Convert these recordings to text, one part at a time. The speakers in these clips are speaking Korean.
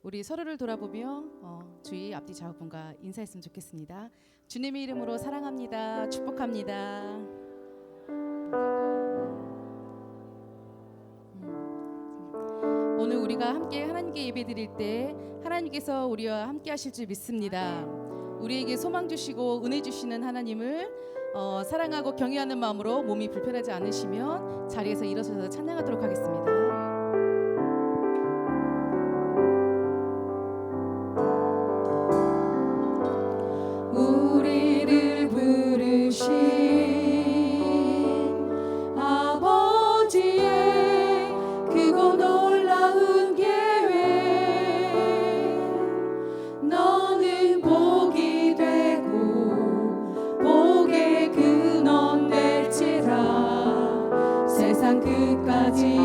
우리 서로를 돌아보며 주위 앞뒤 좌우분과 인사했으면 좋겠습니다. 주님의 이름으로 사랑합니다. 축복합니다. 오늘 우리가 함께 하나님께 예배드릴 때 하나님께서 우리와 함께 하실 줄 믿습니다. 우리에게 소망 주시고 은혜 주시는 하나님을 사랑하고 경외하는 마음으로 몸이 불편하지 않으시면 자리에서 일어서서 찬양하도록 하겠습니다. 우리를 부르신 아버지의 크고 놀라운 계획, 너는 복이 되고 복의 근원 될지라. 세상 끝까지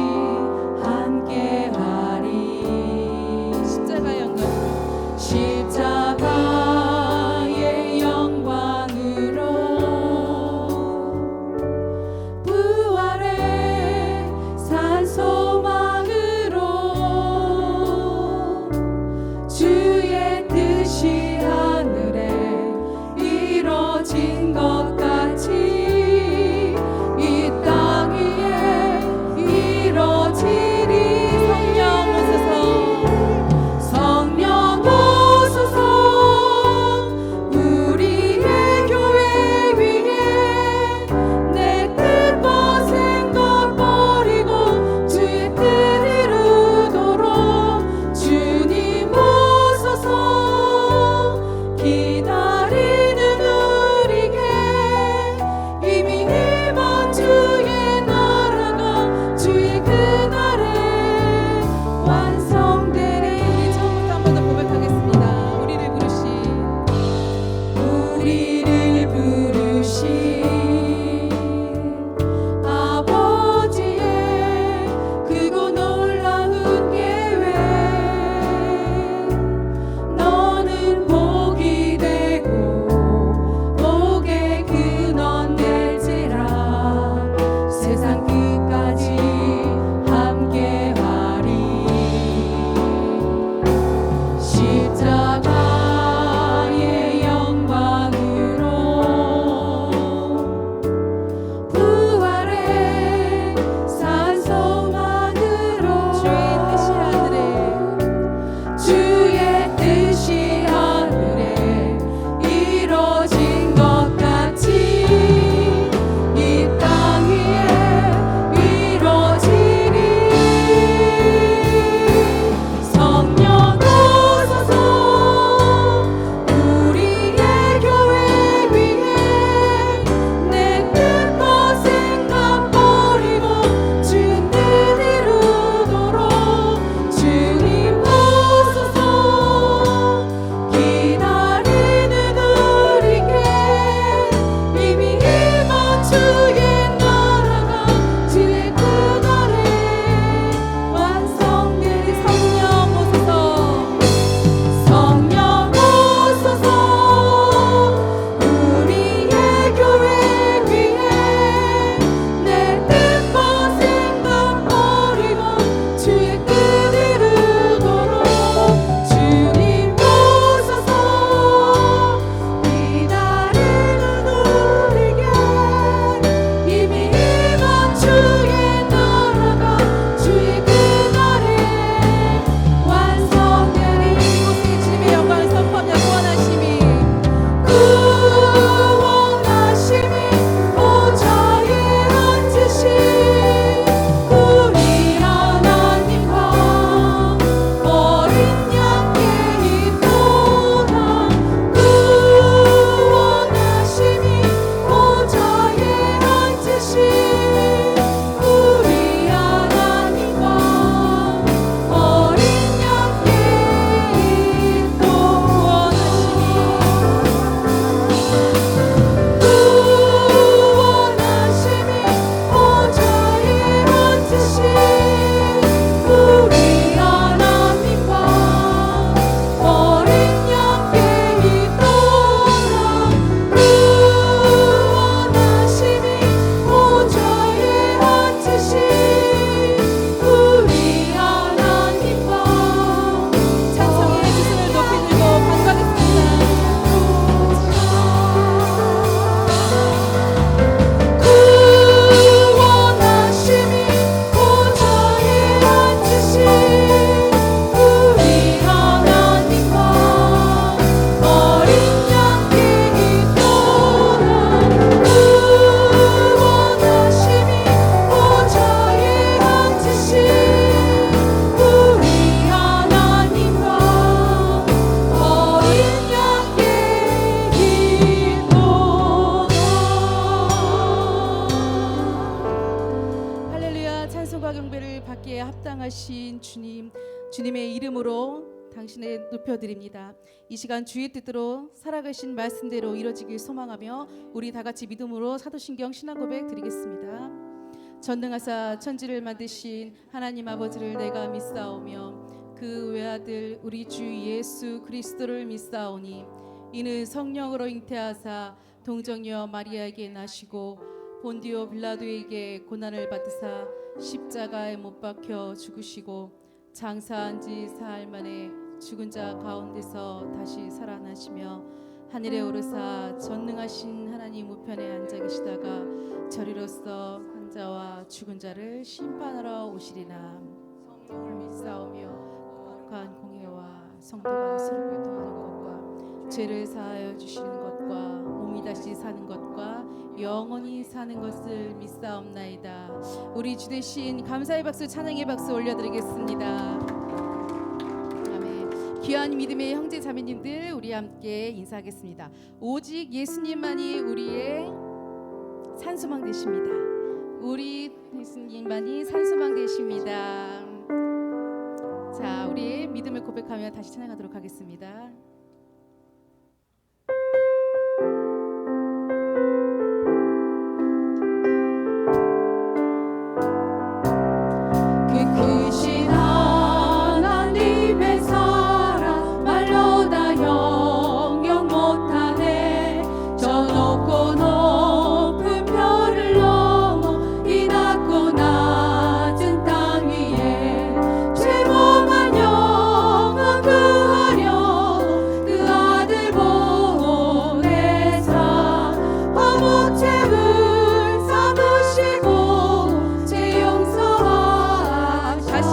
주님의 이름으로 당신의 높여드립니다. 이 시간 주의 뜻대로 살아가신 말씀대로 이루어지길 소망하며 우리 다 같이 믿음으로 사도신경 신앙 고백 드리겠습니다. 전능하사 천지를 만드신 하나님 아버지를 내가 믿사오며 그 외아들 우리 주 예수 그리스도를 믿사오니 이는 성령으로 잉태하사 동정녀 마리아에게 나시고 본디오 빌라도에게 고난을 받으사 십자가에 못 박혀 죽으시고 장사한 지 사흘 만에 죽은 자 가운데서 다시 살아나시며 하늘에 오르사 전능하신 하나님 우편에 앉아 계시다가 저리로서 환자와 죽은 자를 심판하러 오시리라. 성령을 믿사오며 거룩한 공예와 성도가 서로 교통하는 것과 죄를 사하여 주시는 것과 몸이 다시 사는 것과 영원히 사는 것을 믿사옵나이다. 우리 주 대신 감사의 박수 찬양의 박수 올려드리겠습니다. 아멘. 귀한 믿음의 형제 자매님들 우리 함께 인사하겠습니다. 오직 예수님만이 우리의 산소망 되십니다. 우리 예수님만이 산소망 되십니다. 자, 우리 믿음을 고백하며 다시 찬양하도록 하겠습니다. 크신 하나님의 사랑 말로 다 영영 못하네. 저 높고 높은 별을 넘어 이 낮고 낮은 땅 위에 죄범한 영혼 구하려 그 아들 보내사 화목 채울 삼으시고 죄 용서하사 다시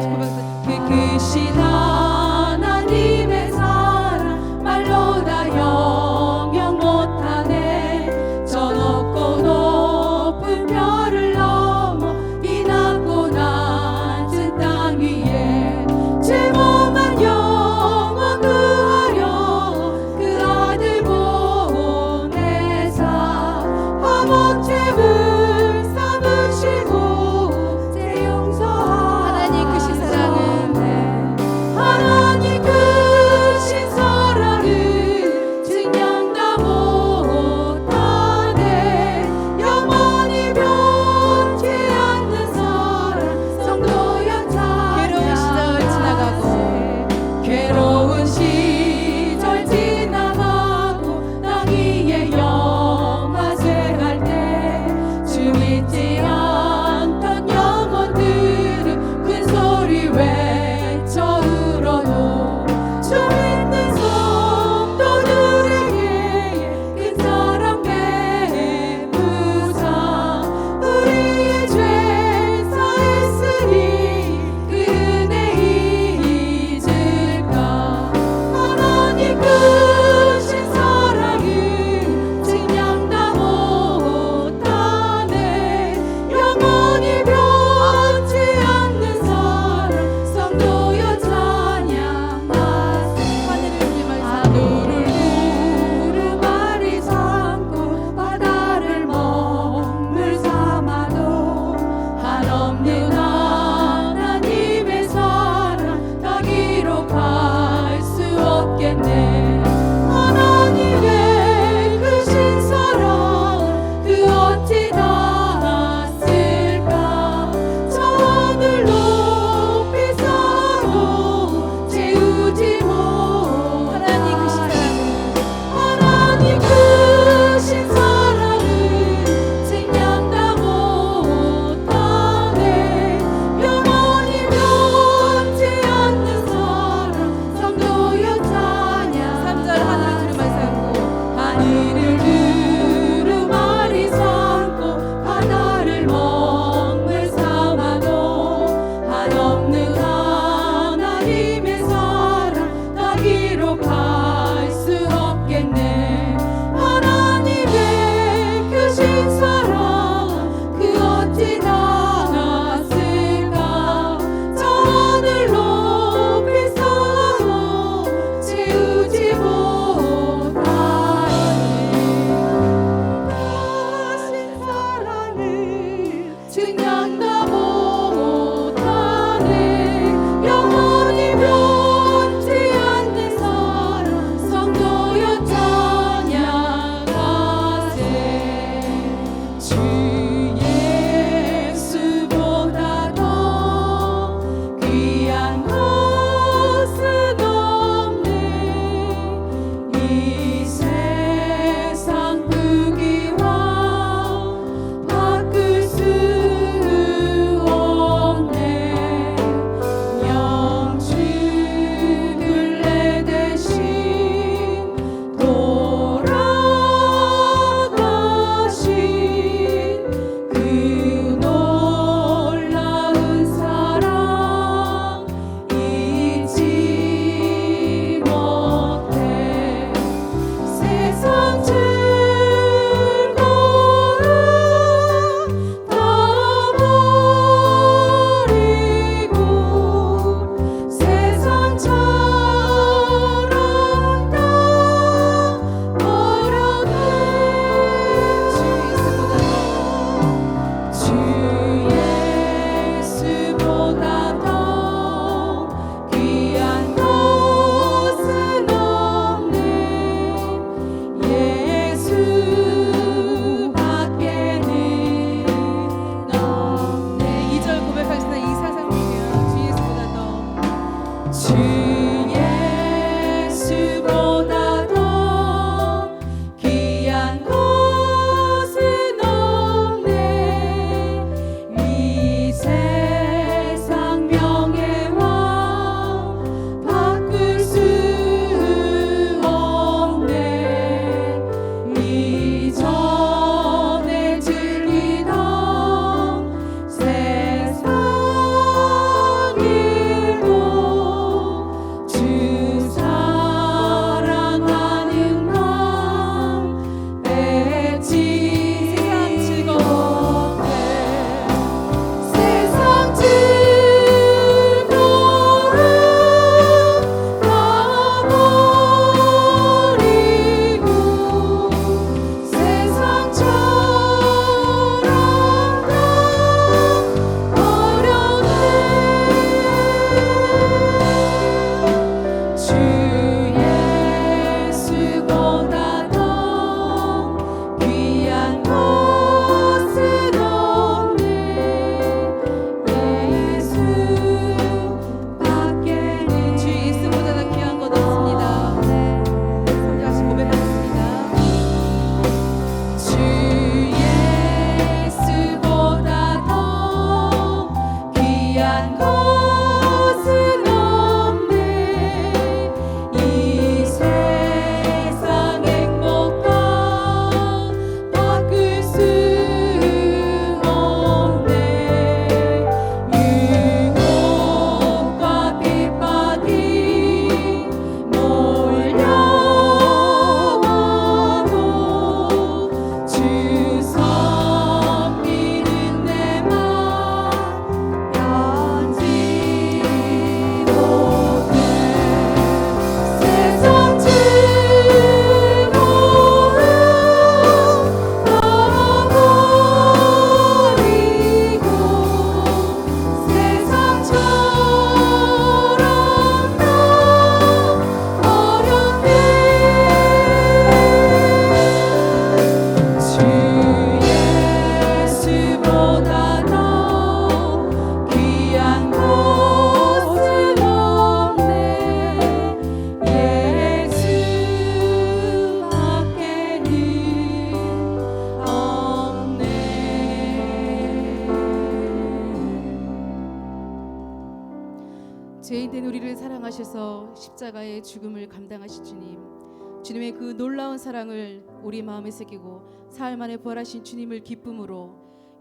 고백하세요. 크신 하나님의 사랑 말로 다 영영 못하네. 저 높고 높은 별을 넘어 이 낮고 낮은 땅 위에 죄범한 영혼 구하려 그 아들 보내사 화목 채울 삼으시고 죄 용서하사 하나님 크신 사랑은 주 예수보다 더 귀한 것은 없네. 이 세상 명예와 바꿀 수 없네. 이전에 즐기던 세상 일도 주 사랑하는 마음 맺지 즐겁네. 세상 즐거움 다 버리고 세상처럼 다 어렵네. 주 예수보다 더 귀한 것은 없네. 예수 밖에는 주 예수보다 더 귀한 것 없습니다. 성장하시 고백하겠습니다. 주 예수보다 더 귀한 것은 없네. 이 세상 행복과 바꿀 수 없네. 유혹과 핍박이 몰려와도 주 섬기는 내 맘 변치 못해. 세상 즐거움 다 버리고 세상처럼 다 어렵네. 주 예수보다 더 귀한 것은 없네. 예수 밖에는 없네. 죄인된 우리를 사랑하셔서 십자가의 죽음을 감당하신 주님, 주님의 그 놀라운 사랑을 우리 마음에 새기고 사흘 만에 부활하신 주님을 기쁨으로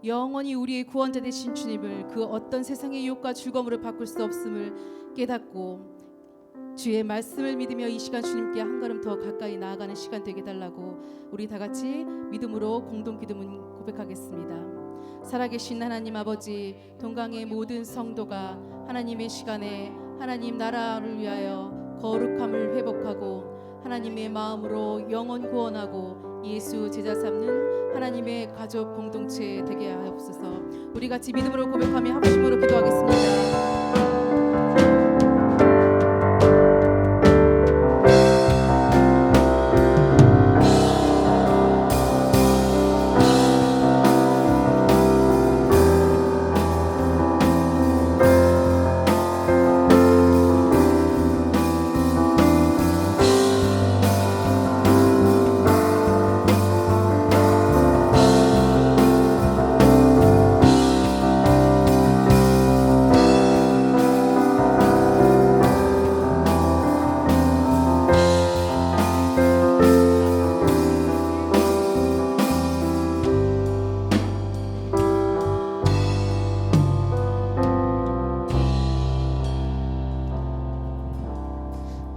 영원히 우리의 구원자 되신 주님을 그 어떤 세상의 유혹과 즐거움으로 바꿀 수 없음을 깨닫고 주의 말씀을 믿으며 이 시간 주님께 한 걸음 더 가까이 나아가는 시간 되게 달라고 우리 다 같이 믿음으로 공동 기도문 고백하겠습니다. 살아계신 하나님 아버지, 동강의 모든 성도가 하나님의 시간에 하나님 나라를 위하여 거룩함을 회복하고 하나님의 마음으로 영혼 구원하고 예수 제자 삼는 하나님의 가족 공동체 되게 하옵소서. 우리 같이 믿음으로 고백하며 합심으로 기도하겠습니다.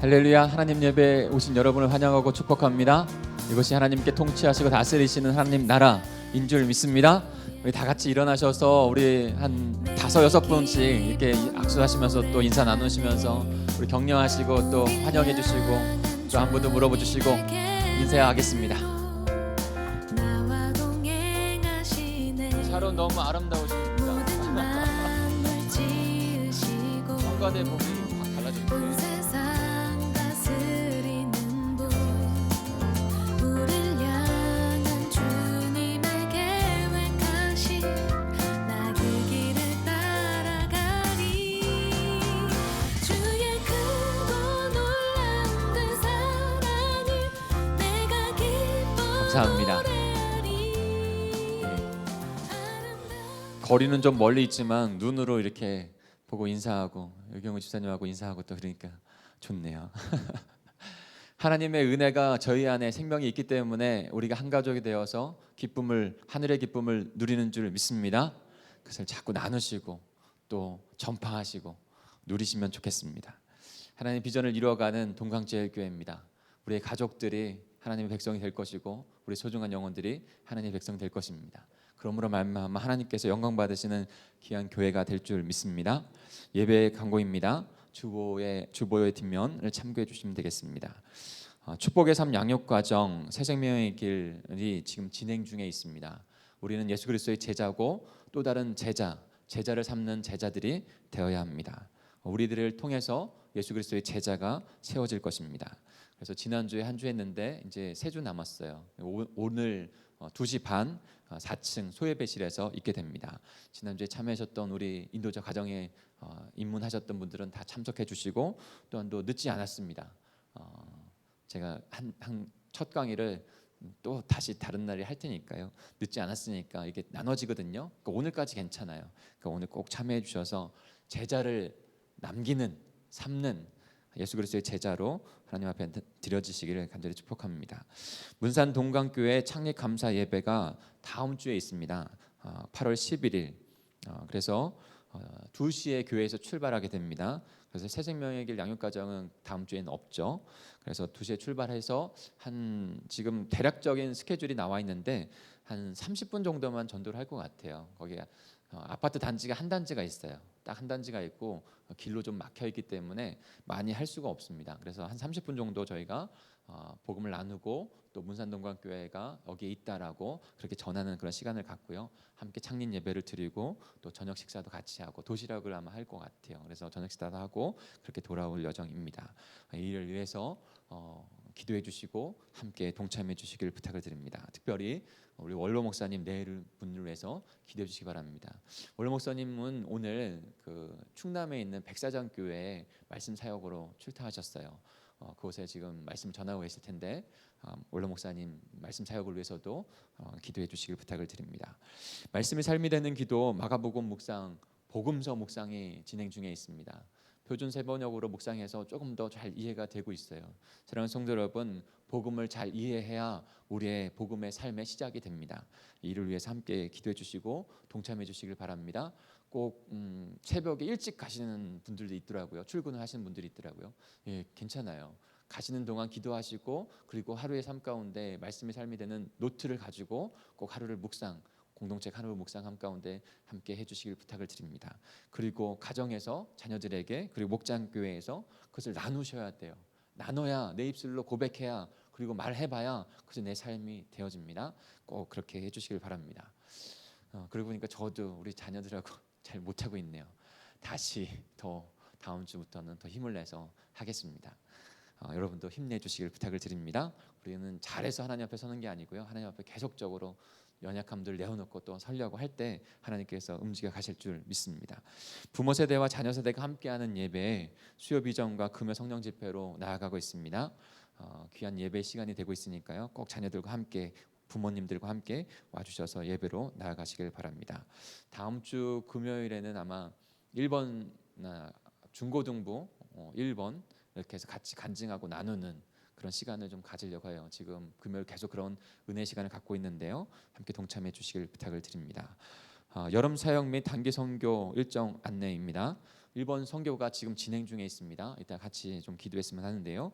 할렐루야. 하나님 예배에 오신 여러분을 환영하고 축복합니다. 이것이 하나님께 통치하시고 다스리시는 하나님 나라인 줄 믿습니다. 우리 다 같이 일어나셔서 우리 한 5-6분씩 이렇게 악수하시면서 또 인사 나누시면서 우리 격려하시고 또 환영해 주시고 또 안부도 물어봐 주시고 인사하겠습니다. 샤론 너무 아름다우십니다. 성가대 복이 확 달라졌는데 주의 감사합니다. 거리는 좀 멀리 있지만 눈으로 이렇게 보고 인사하고 유경우 집사님하고 인사하고 또 그러니까 좋네요. 하나님의 은혜가 저희 안에 생명이 있기 때문에 우리가 한 가족이 되어서 기쁨을, 하늘의 기쁨을 누리는 줄 믿습니다. 그것을 자꾸 나누시고 또 전파하시고 누리시면 좋겠습니다. 하나님의 비전을 이루어가는 동강제일교회입니다. 우리의 가족들이 하나님의 백성이 될 것이고 우리 소중한 영혼들이 하나님의 백성이 될 것입니다. 그러므로 말미암아 하나님께서 영광 받으시는 귀한 교회가 될 줄 믿습니다. 예배 광고입니다. 주보의 뒷면을 참고해 주시면 되겠습니다. 축복의 삶 양육 과정 새생명의 길이 지금 진행 중에 있습니다. 우리는 예수 그리스도의 제자고 또 다른 제자를 삼는 제자들이 되어야 합니다. 우리들을 통해서 예수 그리스도의 제자가 세워질 것입니다. 그래서 지난주에 한 주 했는데 이제 3주 남았어요. 오늘 2시 반 4층 소예배실에서 있게 됩니다. 지난주에 참여하셨던 우리 인도자 가정에 입문하셨던 분들은 다 참석해 주시고 또한 또 늦지 않았습니다. 제가 첫 강의를 또 다시 다른 날에 할 테니까요. 늦지 않았으니까 이게 나눠지거든요. 그러니까 오늘까지 괜찮아요. 그러니까 오늘 꼭 참여해 주셔서 제자를 남기는 삼는 예수 그리스도의 제자로 하나님 앞에 드려지시기를 간절히 축복합니다. 문산 동강교회 창립 감사 예배가 다음 주에 있습니다. 8월 11일. 그래서 2시에 교회에서 출발하게 됩니다. 그래서 새생명의 길 양육과정은 다음 주에는 없죠. 그래서 2시에 출발해서 지금 대략적인 스케줄이 나와 있는데 한 30분 정도만 전도를 할 것 같아요. 거기에 아파트 단지가 한 단지가 있어요. 딱 한 단지가 있고 길로 좀 막혀 있기 때문에 많이 할 수가 없습니다. 그래서 한 30분 정도 저희가 복음을 나누고 또 문산동강교회가 여기에 있다라고 그렇게 전하는 그런 시간을 갖고요. 함께 창립 예배를 드리고 또 저녁 식사도 같이 하고 도시락을 아마 할 것 같아요. 그래서 저녁 식사도 하고 그렇게 돌아올 예정입니다. 이 일을 위해서 기도해 주시고 함께 동참해 주시기를 부탁을 드립니다. 특별히 우리 원로 목사님 내일 분을 위해서 기도해 주시기 바랍니다. 원로 목사님은 오늘 그 충남에 있는 백사장 교회에 말씀 사역으로 출타하셨어요. 그곳에 지금 말씀 전하고 계실 텐데 원로 목사님 말씀 사역을 위해서도 기도해 주시길 부탁을 드립니다. 말씀의 삶이 되는 기도 마가복음 묵상 복음서 묵상이 진행 중에 있습니다. 표준 세번역으로 묵상해서 조금 더 잘 이해가 되고 있어요. 사랑하는 성도 여러분, 복음을 잘 이해해야 우리의 복음의 삶의 시작이 됩니다. 이를 위해서 함께 기도해 주시고 동참해 주시길 바랍니다. 꼭 새벽에 일찍 가시는 분들도 있더라고요. 출근을 하시는 분들이 있더라고요. 예, 괜찮아요. 가시는 동안 기도하시고 그리고 하루의 삶 가운데 말씀의 삶이 되는 노트를 가지고 꼭 하루를 공동체 하루 묵상함 가운데 함께 해주시길 부탁을 드립니다. 그리고 가정에서 자녀들에게 그리고 목장교회에서 그것을 나누셔야 돼요. 나눠야 내 입술로 고백해야 그리고 말해봐야 그것이 내 삶이 되어집니다. 꼭 그렇게 해주시길 바랍니다. 그러고 보니까 저도 우리 자녀들하고 잘 못하고 있네요. 다시 더 다음 주부터는 더 힘을 내서 하겠습니다. 여러분도 힘내주시길 부탁을 드립니다. 우리는 잘해서 하나님 앞에 서는 게 아니고요. 하나님 앞에 계속적으로 연약함들 내어놓고 또 서려고 할 때 하나님께서 움직여 가실 줄 믿습니다. 부모 세대와 자녀 세대가 함께하는 예배에 수요 비전과 금요 성령 집회로 나아가고 있습니다. 귀한 예배 시간이 되고 있으니까요. 꼭 자녀들과 함께 부모님들과 함께 와주셔서 예배로 나아가시길 바랍니다. 다음 주 금요일에는 아마 1번 중고등부 1번 이렇게 해서 같이 간증하고 나누는 그런 시간을 좀 가지려고 해요. 지금 금요일 계속 그런 은혜 시간을 갖고 있는데요. 함께 동참해 주시길 부탁을 드립니다. 여름 사역 및 단기 선교 일정 안내입니다. 1번 선교가 지금 진행 중에 있습니다. 이따 같이 좀 기도했으면 하는데요.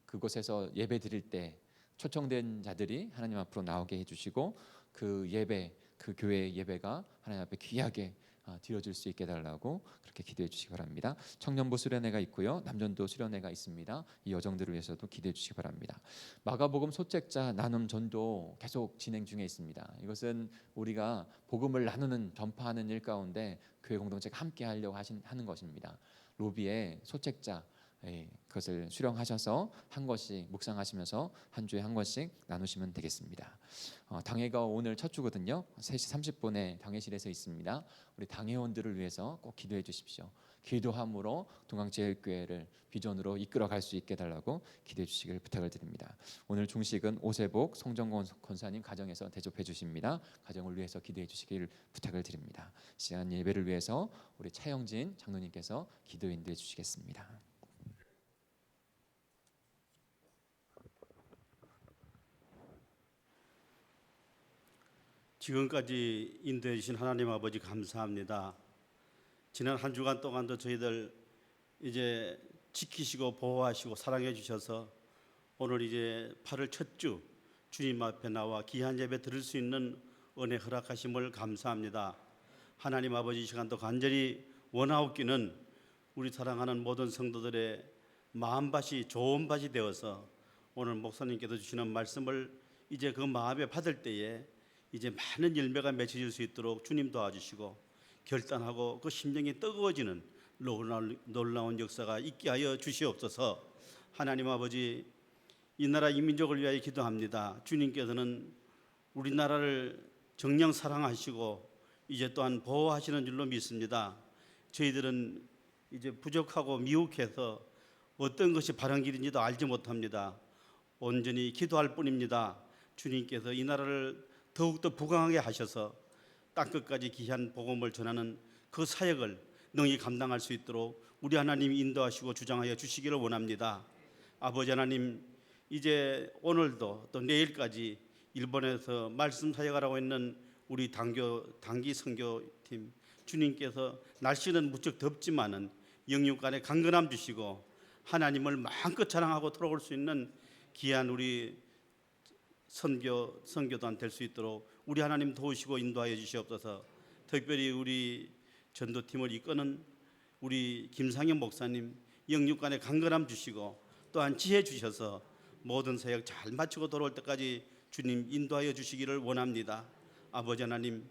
그곳에서 예배 드릴 때 초청된 자들이 하나님 앞으로 나오게 해주시고 그 예배, 그 교회의 예배가 하나님 앞에 귀하게 드려질 수 있게 해달라고 그렇게 기도해 주시기 바랍니다. 청년부 수련회가 있고요. 남전도 수련회가 있습니다. 이 여정들을 위해서도 기도해 주시기 바랍니다. 마가복음 소책자 나눔 전도 계속 진행 중에 있습니다. 이것은 우리가 복음을 나누는 전파하는 일 가운데 교회 공동체가 함께 하려고 하는 것입니다. 로비에 소책자 그것을 수령하셔서 한 것씩 묵상하시면서 한 주에 한 것씩 나누시면 되겠습니다. 당회가 오늘 첫 주거든요. 3시 30분에 당회실에서 있습니다. 우리 당회원들을 위해서 꼭 기도해 주십시오. 기도함으로 동강제일교회를 비전으로 이끌어갈 수 있게 달라고 기도해 주시길 부탁을 드립니다. 오늘 중식은 오세복 성정권 권사님 가정에서 대접해 주십니다. 가정을 위해서 기도해 주시길 부탁을 드립니다. 시간 예배를 위해서 우리 차영진 장로님께서 기도 인도해 주시겠습니다. 지금까지 인도해 주신 하나님 아버지 감사합니다. 지난 한 주간 동안도 저희들 이제 지키시고 보호하시고 사랑해 주셔서 오늘 이제 8월 첫 주 주님 앞에 나와 귀한 예배 드릴 수 있는 은혜 허락하심을 감사합니다. 하나님 아버지 이 시간도 간절히 원하옵기는 우리 사랑하는 모든 성도들의 마음밭이 좋은 밭이 되어서 오늘 목사님께서 주시는 말씀을 이제 그 마음에 받을 때에 이제 많은 열매가 맺혀질 수 있도록 주님 도와주시고 결단하고 그 심령이 뜨거워지는 놀라운 역사가 있게 하여 주시옵소서. 하나님 아버지, 이 나라 이 민족을 위하여 기도합니다. 주님께서는 우리나라를 정녕 사랑하시고 이제 또한 보호하시는 줄로 믿습니다. 저희들은 이제 부족하고 미혹해서 어떤 것이 바른 길인지도 알지 못합니다. 온전히 기도할 뿐입니다. 주님께서 이 나라를 더욱더 부강하게 하셔서 땅끝까지 귀한 복음을 전하는 그 사역을 능히 감당할 수 있도록 우리 하나님 인도하시고 주장하여 주시기를 원합니다. 아버지 하나님, 이제 오늘도 또 내일까지 일본에서 말씀 사역하라고 있는 우리 단기 선교팀, 주님께서 날씨는 무척 덥지만은 영육간에 강건함 주시고 하나님을 마음껏 자랑하고 돌아올 수 있는 귀한 우리 선교단 될 수 있도록 우리 하나님 도우시고 인도하여 주시옵소서. 특별히 우리 전도팀을 이끄는 우리 김상현 목사님 영육간에 강건함 주시고 또한 지혜 주셔서 모든 사역 잘 마치고 돌아올 때까지 주님 인도하여 주시기를 원합니다. 아버지 하나님,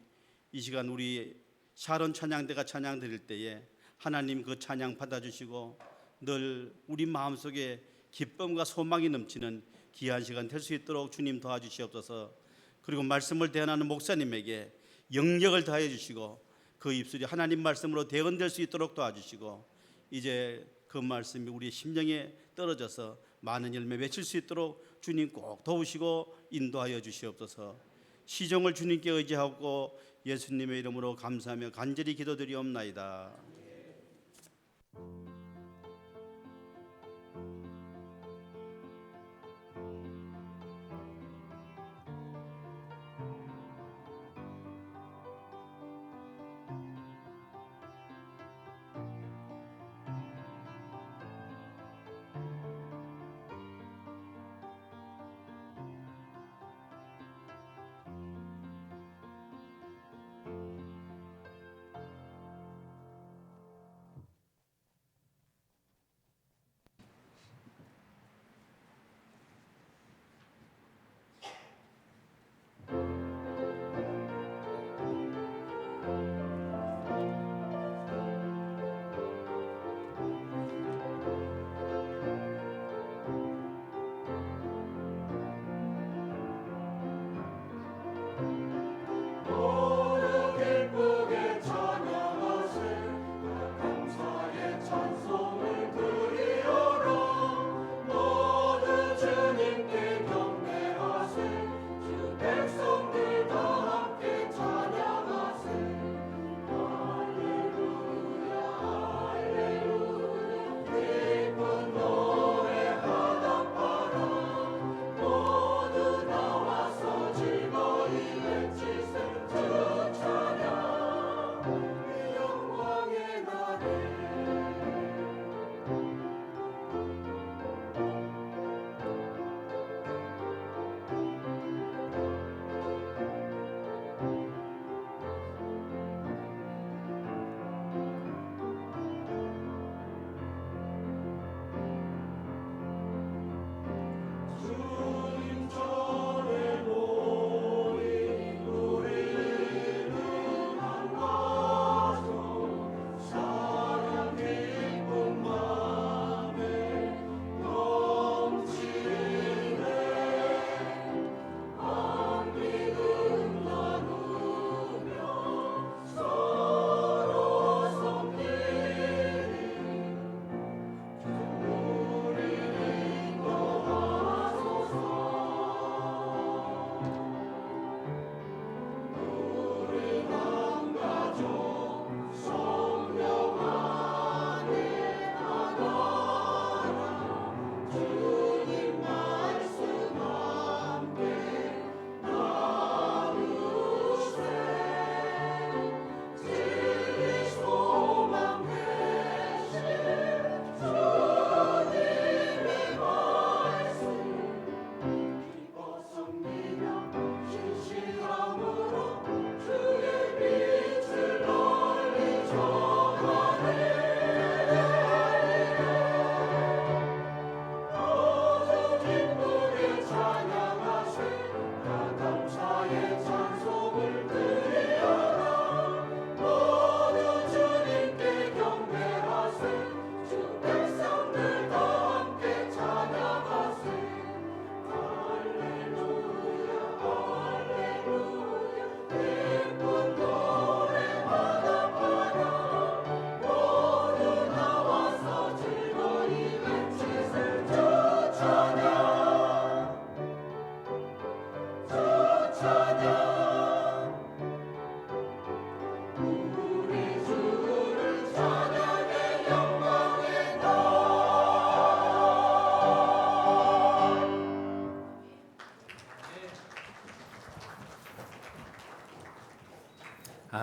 이 시간 우리 샤론 찬양대가 찬양 드릴 때에 하나님 그 찬양 받아주시고 늘 우리 마음속에 기쁨과 소망이 넘치는 귀한 시간 될 수 있도록 주님 도와주시옵소서. 그리고 말씀을 대언하는 목사님에게 영력을 더해 주시고 그 입술이 하나님 말씀으로 대언될 수 있도록 도와주시고 이제 그 말씀이 우리 심령에 떨어져서 많은 열매 맺힐 수 있도록 주님 꼭 도우시고 인도하여 주시옵소서. 시종을 주님께 의지하고 예수님의 이름으로 감사하며 간절히 기도드리옵나이다.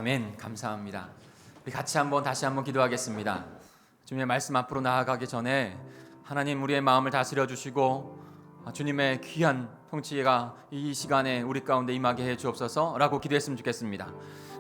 아멘. 감사합니다. 우리 같이 다시 한번 기도하겠습니다. 주님의 말씀 앞으로 나아가기 전에 하나님 우리의 마음을 다스려 주시고 주님의 귀한 통치가 이 시간에 우리 가운데 임하게 해 주옵소서라고 기도했으면 좋겠습니다.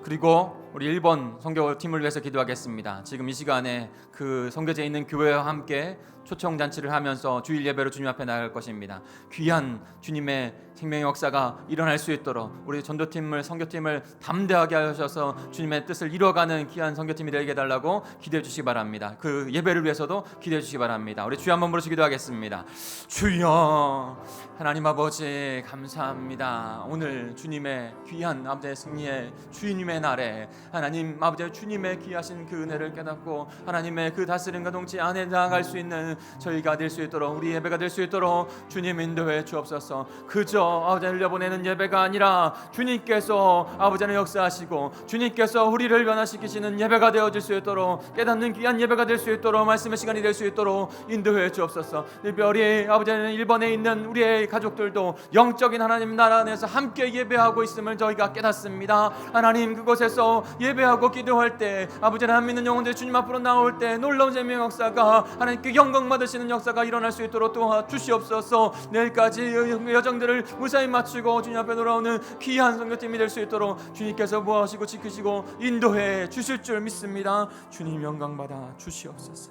그리고 우리 1번 선교팀을 위해서 기도하겠습니다. 지금 이 시간에 그 선교지에 있는 교회와 함께 초청잔치를 하면서 주일 예배로 주님 앞에 나갈 것입니다. 귀한 주님의 생명의 역사가 일어날 수 있도록 우리 전도팀을 선교팀을 담대하게 하셔서 주님의 뜻을 이루어가는 귀한 선교팀이 되게 해달라고 기도해 주시기 바랍니다. 그 예배를 위해서도 기도해 주시기 바랍니다. 우리 주여 한번 부르시 기도하겠습니다. 주여 하나님 아버지 감사합니다. 오늘 주님의 귀한 아버지의 승리의 주님의 날에 하나님 아버지 주님의 귀하신 그 은혜를 깨닫고 하나님의 그 다스림과 통치 안에 나아갈 수 있는 저희가 될 수 있도록 우리 예배가 될 수 있도록 주님 인도해 주옵소서. 그저 아버지를 흘려보내는 예배가 아니라 주님께서 아버지는 역사하시고 주님께서 우리를 변화시키시는 예배가 되어질 수 있도록 깨닫는 귀한 예배가 될 수 있도록 말씀의 시간이 될 수 있도록 인도해 주옵소서. 특별히 아버지는 일본에 있는 우리의 가족들도 영적인 하나님 나라 안에서 함께 예배하고 있음을 저희가 깨닫습니다. 하나님 그곳에서 예배하고 기도할 때 아버지는 안 믿는 영혼들 주님 앞으로 나올 때 놀라운 생명 역사가 하나님께 영광 받으시는 역사가 일어날 수 있도록 도와주시옵소서. 내일까지 여정들을 무사히 마치고 주님 앞에 돌아오는 귀한 선교팀이 될 수 있도록 주님께서 보호하시고 지키시고 인도해 주실 줄 믿습니다. 주님 영광 받아 주시옵소서.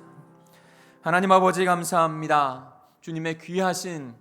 하나님 아버지 감사합니다. 주님의 귀하신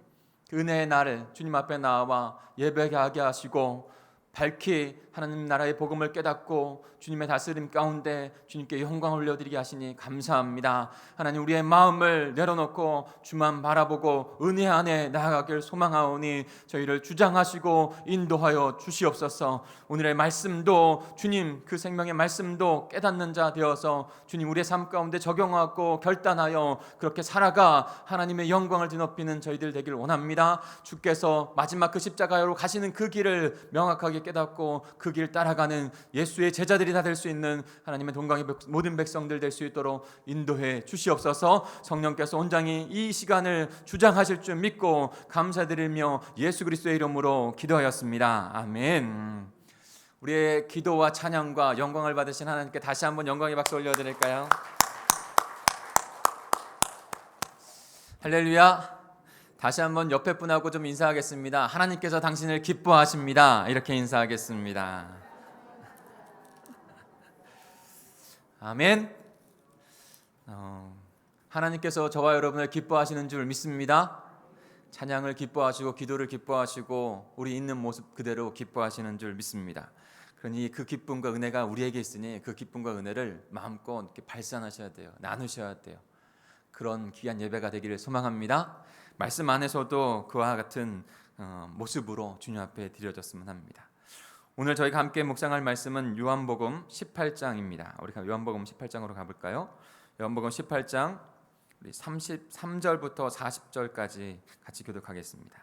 그 은혜의 날을 주님 앞에 나와 예배하게 하시고 밝히 하나님 나라의 복음을 깨닫고 주님의 다스림 가운데 주님께 영광을 올려드리게 하시니 감사합니다. 하나님 우리의 마음을 내려놓고 주만 바라보고 은혜 안에 나아가길 소망하오니 저희를 주장하시고 인도하여 주시옵소서. 오늘의 말씀도 주님 그 생명의 말씀도 깨닫는 자 되어서 주님 우리의 삶 가운데 적용하고 결단하여 그렇게 살아가 하나님의 영광을 드높이는 저희들 되길 원합니다. 주께서 마지막 그 십자가로 가시는 그 길을 명확하게 깨닫고 그 길 따라가는 예수의 제자들이 다 될 수 있는 하나님의 동강의 모든 백성들 될 수 있도록 인도해 주시옵소서. 성령께서 온전히 이 시간을 주장하실 줄 믿고 감사드리며 예수 그리스도의 이름으로 기도하였습니다. 아멘. 우리의 기도와 찬양과 영광을 받으신 하나님께 다시 한번 영광의 박수 올려드릴까요? 할렐루야. 다시 한번 옆에 분하고 좀 인사하겠습니다. 하나님께서 당신을 기뻐하십니다. 이렇게 인사하겠습니다. 아멘. 하나님께서 저와 여러분을 기뻐하시는 줄 믿습니다. 찬양을 기뻐하시고 기도를 기뻐하시고 우리 있는 모습 그대로 기뻐하시는 줄 믿습니다. 그러니 그 기쁨과 은혜가 우리에게 있으니 그 기쁨과 은혜를 마음껏 이렇게 발산하셔야 돼요. 나누셔야 돼요. 그런 귀한 예배가 되기를 소망합니다. 말씀 안에서도 그와 같은 모습으로 주님 앞에 드려졌으면 합니다. 오늘 저희가 함께 묵상할 말씀은 요한복음 18장입니다. 우리가 요한복음 18장으로 가볼까요? 요한복음 18장 우리 33절부터 40절까지 같이 교독하겠습니다.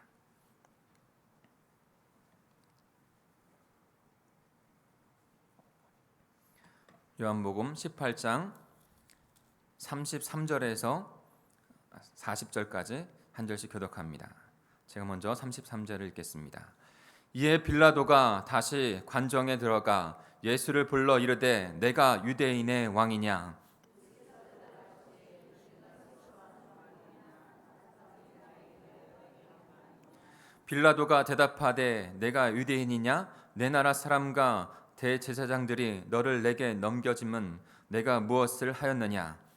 요한복음 18장 33절에서 40절까지 한 절씩 교독합니다. 제가 먼저 33절을 읽겠습니다. 이에 빌라도가 다시 관정에 들어가 예수를 불러 이르되 내가 유대인의 왕이냐? 빌라도가 대답하되 내가 유대인이냐? 내 나라 사람과 대제사장들이 너를 내게 넘겨짐은 내가 무엇을 하였느냐?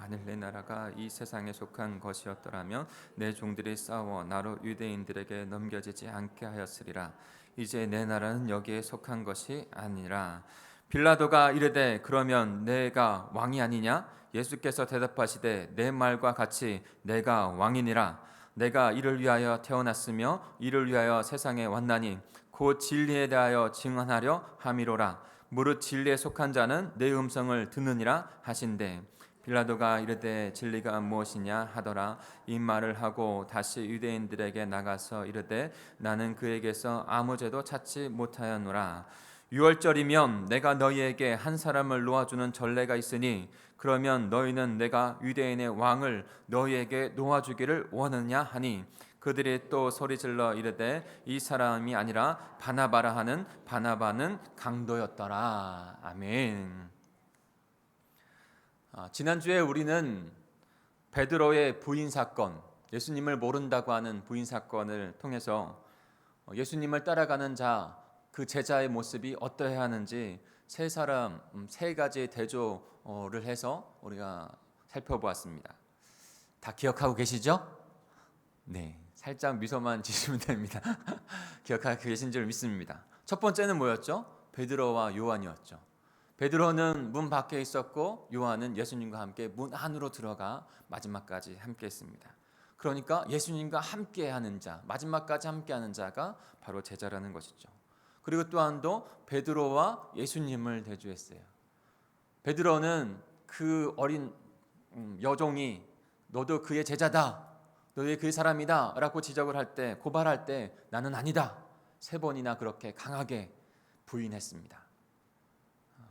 만일 내 나라가 이 세상에 속한 것이었더라면 내 종들이 싸워 나로 유대인들에게 넘겨지지 않게 하였으리라. 이제 내 나라는 여기에 속한 것이 아니라. 빌라도가 이르되 그러면 내가 왕이 아니냐? 예수께서 대답하시되 내 말과 같이 내가 왕이니라. 내가 이를 위하여 태어났으며 이를 위하여 세상에 왔나니 곧 진리에 대하여 증언하려 함이로라. 무릇 진리에 속한 자는 내 음성을 듣느니라 하신대. 빌라도가 이르되 진리가 무엇이냐 하더라. 이 말을 하고 다시 유대인들에게 나가서 이르되 나는 그에게서 아무 죄도 찾지 못하였노라. 유월절이면 내가 너희에게 한 사람을 놓아주는 전례가 있으니 그러면 너희는 내가 유대인의 왕을 너희에게 놓아주기를 원하느냐 하니 그들이 또 소리질러 이르되 이 사람이 아니라 바나바라 하는 바나바는 강도였더라. 아멘. 지난주에 우리는 베드로의 부인 사건, 예수님을 모른다고 하는 부인 사건을 통해서 예수님을 따라가는 자, 그 제자의 모습이 어떠해야 하는지 세 가지 대조를 해서 우리가 살펴보았습니다. 다 기억하고 계시죠? 네, 살짝 미소만 지시면 됩니다. 기억하고 계신 줄 믿습니다. 첫 번째는 뭐였죠? 베드로와 요한이었죠. 베드로는 문 밖에 있었고 요한은 예수님과 함께 문 안으로 들어가 마지막까지 함께 했습니다. 그러니까 예수님과 함께하는 자, 마지막까지 함께하는 자가 바로 제자라는 것이죠. 그리고 또한도 베드로와 예수님을 대조했어요. 베드로는 그 어린 여종이 너도 그의 제자다, 너도 그의 사람이다 라고 지적을 할 때, 고발할 때 나는 아니다 3번이나 그렇게 강하게 부인했습니다.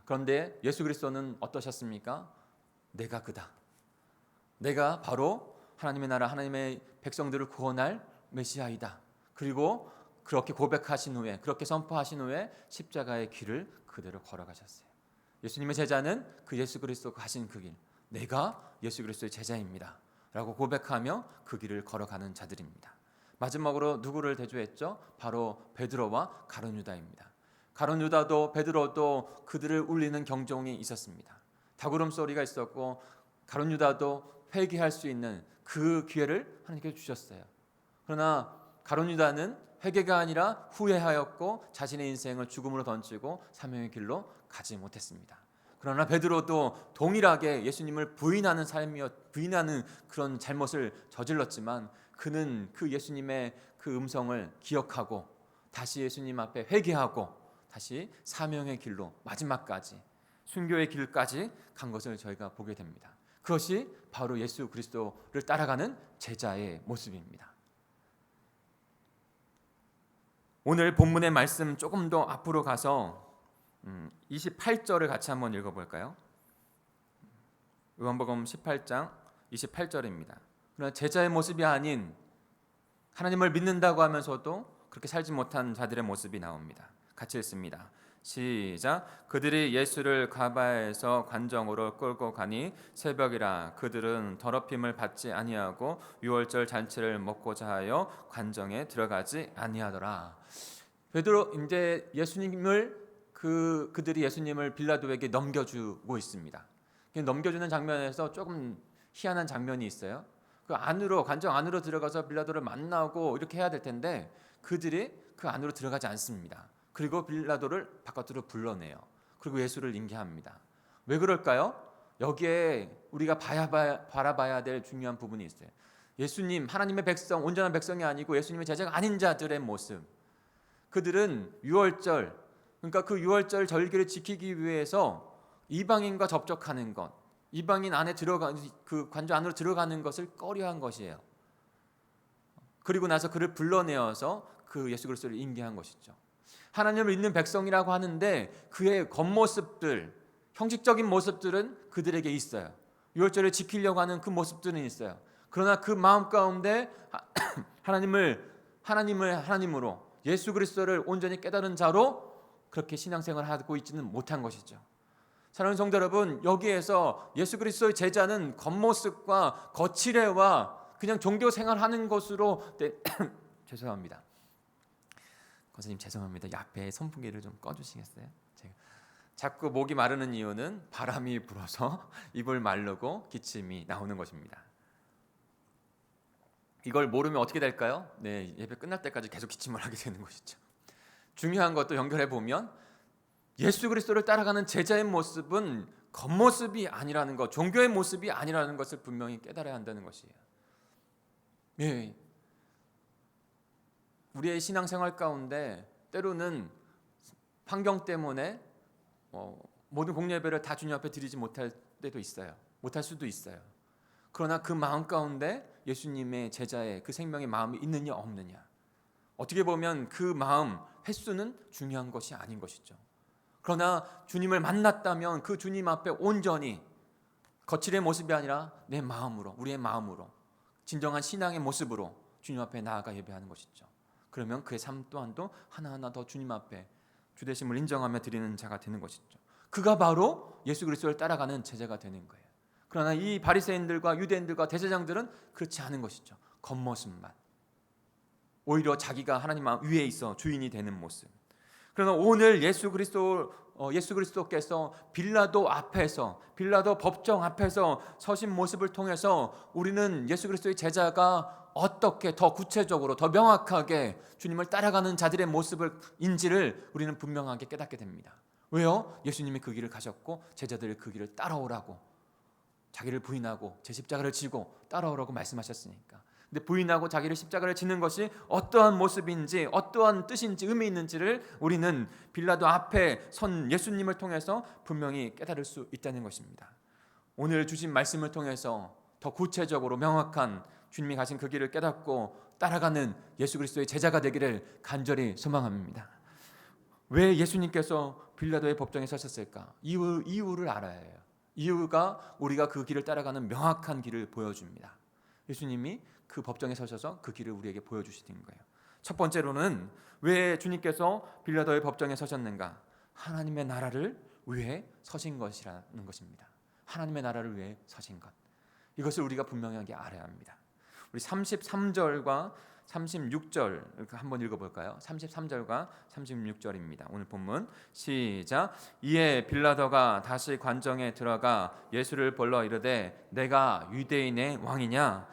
그런데 예수 그리스도는 어떠셨습니까? 내가 그다. 내가 바로 하나님의 나라, 하나님의 백성들을 구원할 메시아이다. 그리고 그렇게 고백하신 후에, 그렇게 선포하신 후에 십자가의 길을 그대로 걸어가셨어요. 예수님의 제자는 그 예수 그리스도가 가신 그 길, 내가 예수 그리스도의 제자입니다 라고 고백하며 그 길을 걸어가는 자들입니다. 마지막으로 누구를 대조했죠? 바로 베드로와 가룟 유다입니다. 가룟 유다도 베드로도 그들을 울리는 경종이 있었습니다. 다구름 소리가 있었고 가룟 유다도 회개할 수 있는 그 기회를 하나님께서 주셨어요. 그러나 가룟 유다는 회개가 아니라 후회하였고 자신의 인생을 죽음으로 던지고 사명의 길로 가지 못했습니다. 그러나 베드로도 동일하게 예수님을 부인하는 부인하는 그런 잘못을 저질렀지만 그는 그 예수님의 그 음성을 기억하고 다시 예수님 앞에 회개하고 다시 사명의 길로 마지막까지 순교의 길까지 간 것을 저희가 보게 됩니다. 그것이 바로 예수 그리스도를 따라가는 제자의 모습입니다. 오늘 본문의 말씀 조금 더 앞으로 가서 28절을 같이 한번 읽어볼까요? 요한복음 18장 28절입니다. 그러나 제자의 모습이 아닌 하나님을 믿는다고 하면서도 그렇게 살지 못한 자들의 모습이 나옵니다. 같이 읽습니다. 시작. 그들이 예수를 가바에서 관정으로 끌고 가니 새벽이라 그들은 더럽힘을 받지 아니하고 유월절 잔치를 먹고자 하여 관정에 들어가지 아니하더라. 베드로 이제 그들이 예수님을 빌라도에게 넘겨주고 있습니다. 넘겨주는 장면에서 조금 희한한 장면이 있어요. 그 안으로 관정 안으로 들어가서 빌라도를 만나고 이렇게 해야 될 텐데 그들이 그 안으로 들어가지 않습니다. 그리고 빌라도를 바깥으로 불러내요. 그리고 예수를 인계합니다. 왜 그럴까요? 여기에 우리가 바라봐야 될 중요한 부분이 있어요. 예수님, 하나님의 백성, 온전한 백성이 아니고 예수님의 제자가 아닌 자들의 모습. 그들은 유월절, 그러니까 그 유월절 절기를 지키기 위해서 이방인과 접촉하는 것, 이방인 안에 그 관저 안으로 들어가는 것을 꺼려한 것이에요. 그리고 나서 그를 불러내어서 그 예수 그리스도를 인계한 것이죠. 하나님을 믿는 백성이라고 하는데 그의 겉모습들, 형식적인 모습들은 그들에게 있어요. 유월절을 지키려고 하는 그 모습들은 있어요. 그러나 그 마음 가운데 하나님으로 예수 그리스도를 온전히 깨달은 자로 그렇게 신앙생활을 하고 있지는 못한 것이죠. 사랑하는 성도 여러분, 여기에서 예수 그리스도의 제자는 겉모습과 거칠애와 그냥 종교 생활하는 것으로 죄송합니다. 권사님 죄송합니다. 이 앞에 선풍기를 좀 꺼주시겠어요? 제가 자꾸 목이 마르는 이유는 바람이 불어서 입을 마르고 기침이 나오는 것입니다. 이걸 모르면 어떻게 될까요? 네, 예배 끝날 때까지 계속 기침을 하게 되는 것이죠. 중요한 것도 연결해 보면 예수 그리스도를 따라가는 제자의 모습은 겉모습이 아니라는 것, 종교의 모습이 아니라는 것을 분명히 깨달아야 한다는 것이에요. 네. 우리의 신앙생활 가운데 때로는 환경 때문에 모든 공예배를 다 주님 앞에 드리지 못할 때도 있어요. 못할 수도 있어요. 그러나 그 마음 가운데 예수님의 제자의 그 생명의 마음이 있느냐 없느냐, 어떻게 보면 그 마음 횟수는 중요한 것이 아닌 것이죠. 그러나 주님을 만났다면 그 주님 앞에 온전히 거칠의 모습이 아니라 내 마음으로, 우리의 마음으로 진정한 신앙의 모습으로 주님 앞에 나아가 예배하는 것이죠. 그러면 그의 삶 또한도 하나하나 더 주님 앞에 주되심을 인정하며 드리는 자가 되는 것이죠. 그가 바로 예수 그리스도를 따라가는 제자가 되는 거예요. 그러나 이 바리새인들과 유대인들과 대제장들은 그렇지 않은 것이죠. 겉모습만, 오히려 자기가 하나님 위에 있어 주인이 되는 모습. 그러나 오늘 예수 그리스도께서 빌라도 법정 앞에서 서신 모습을 통해서 우리는 예수 그리스도의 제자가 어떻게 더 구체적으로 더 명확하게 주님을 따라가는 자들의 모습인지를 우리는 분명하게 깨닫게 됩니다. 왜요? 예수님이 그 길을 가셨고 제자들이 그 길을 따라오라고, 자기를 부인하고 제 십자가를 지고 따라오라고 말씀하셨으니까. 근데 부인하고 자기를 십자가를 지는 것이 어떠한 모습인지, 어떠한 뜻인지, 의미 있는지를 우리는 빌라도 앞에 선 예수님을 통해서 분명히 깨달을 수 있다는 것입니다. 오늘 주신 말씀을 통해서 더 구체적으로 명확한 주님이 가신 그 길을 깨닫고 따라가는 예수 그리스도의 제자가 되기를 간절히 소망합니다. 왜 예수님께서 빌라도의 법정에 서셨을까? 이유를 알아야 해요. 이유가 우리가 그 길을 따라가는 명확한 길을 보여줍니다. 예수님이 그 법정에 서셔서 그 길을 우리에게 보여주시는 거예요. 첫 번째로는 왜 주님께서 빌라도의 법정에 서셨는가? 하나님의 나라를 위해 서신 것이라는 것입니다. 하나님의 나라를 위해 서신 것, 이것을 우리가 분명하게 알아야 합니다. 우리 33절과 36절 한번 읽어볼까요? 33절과 36절입니다. 오늘 본문 시작. 이에 빌라도가 다시 관정에 들어가 예수를 불러 이르되 내가 유대인의 왕이냐?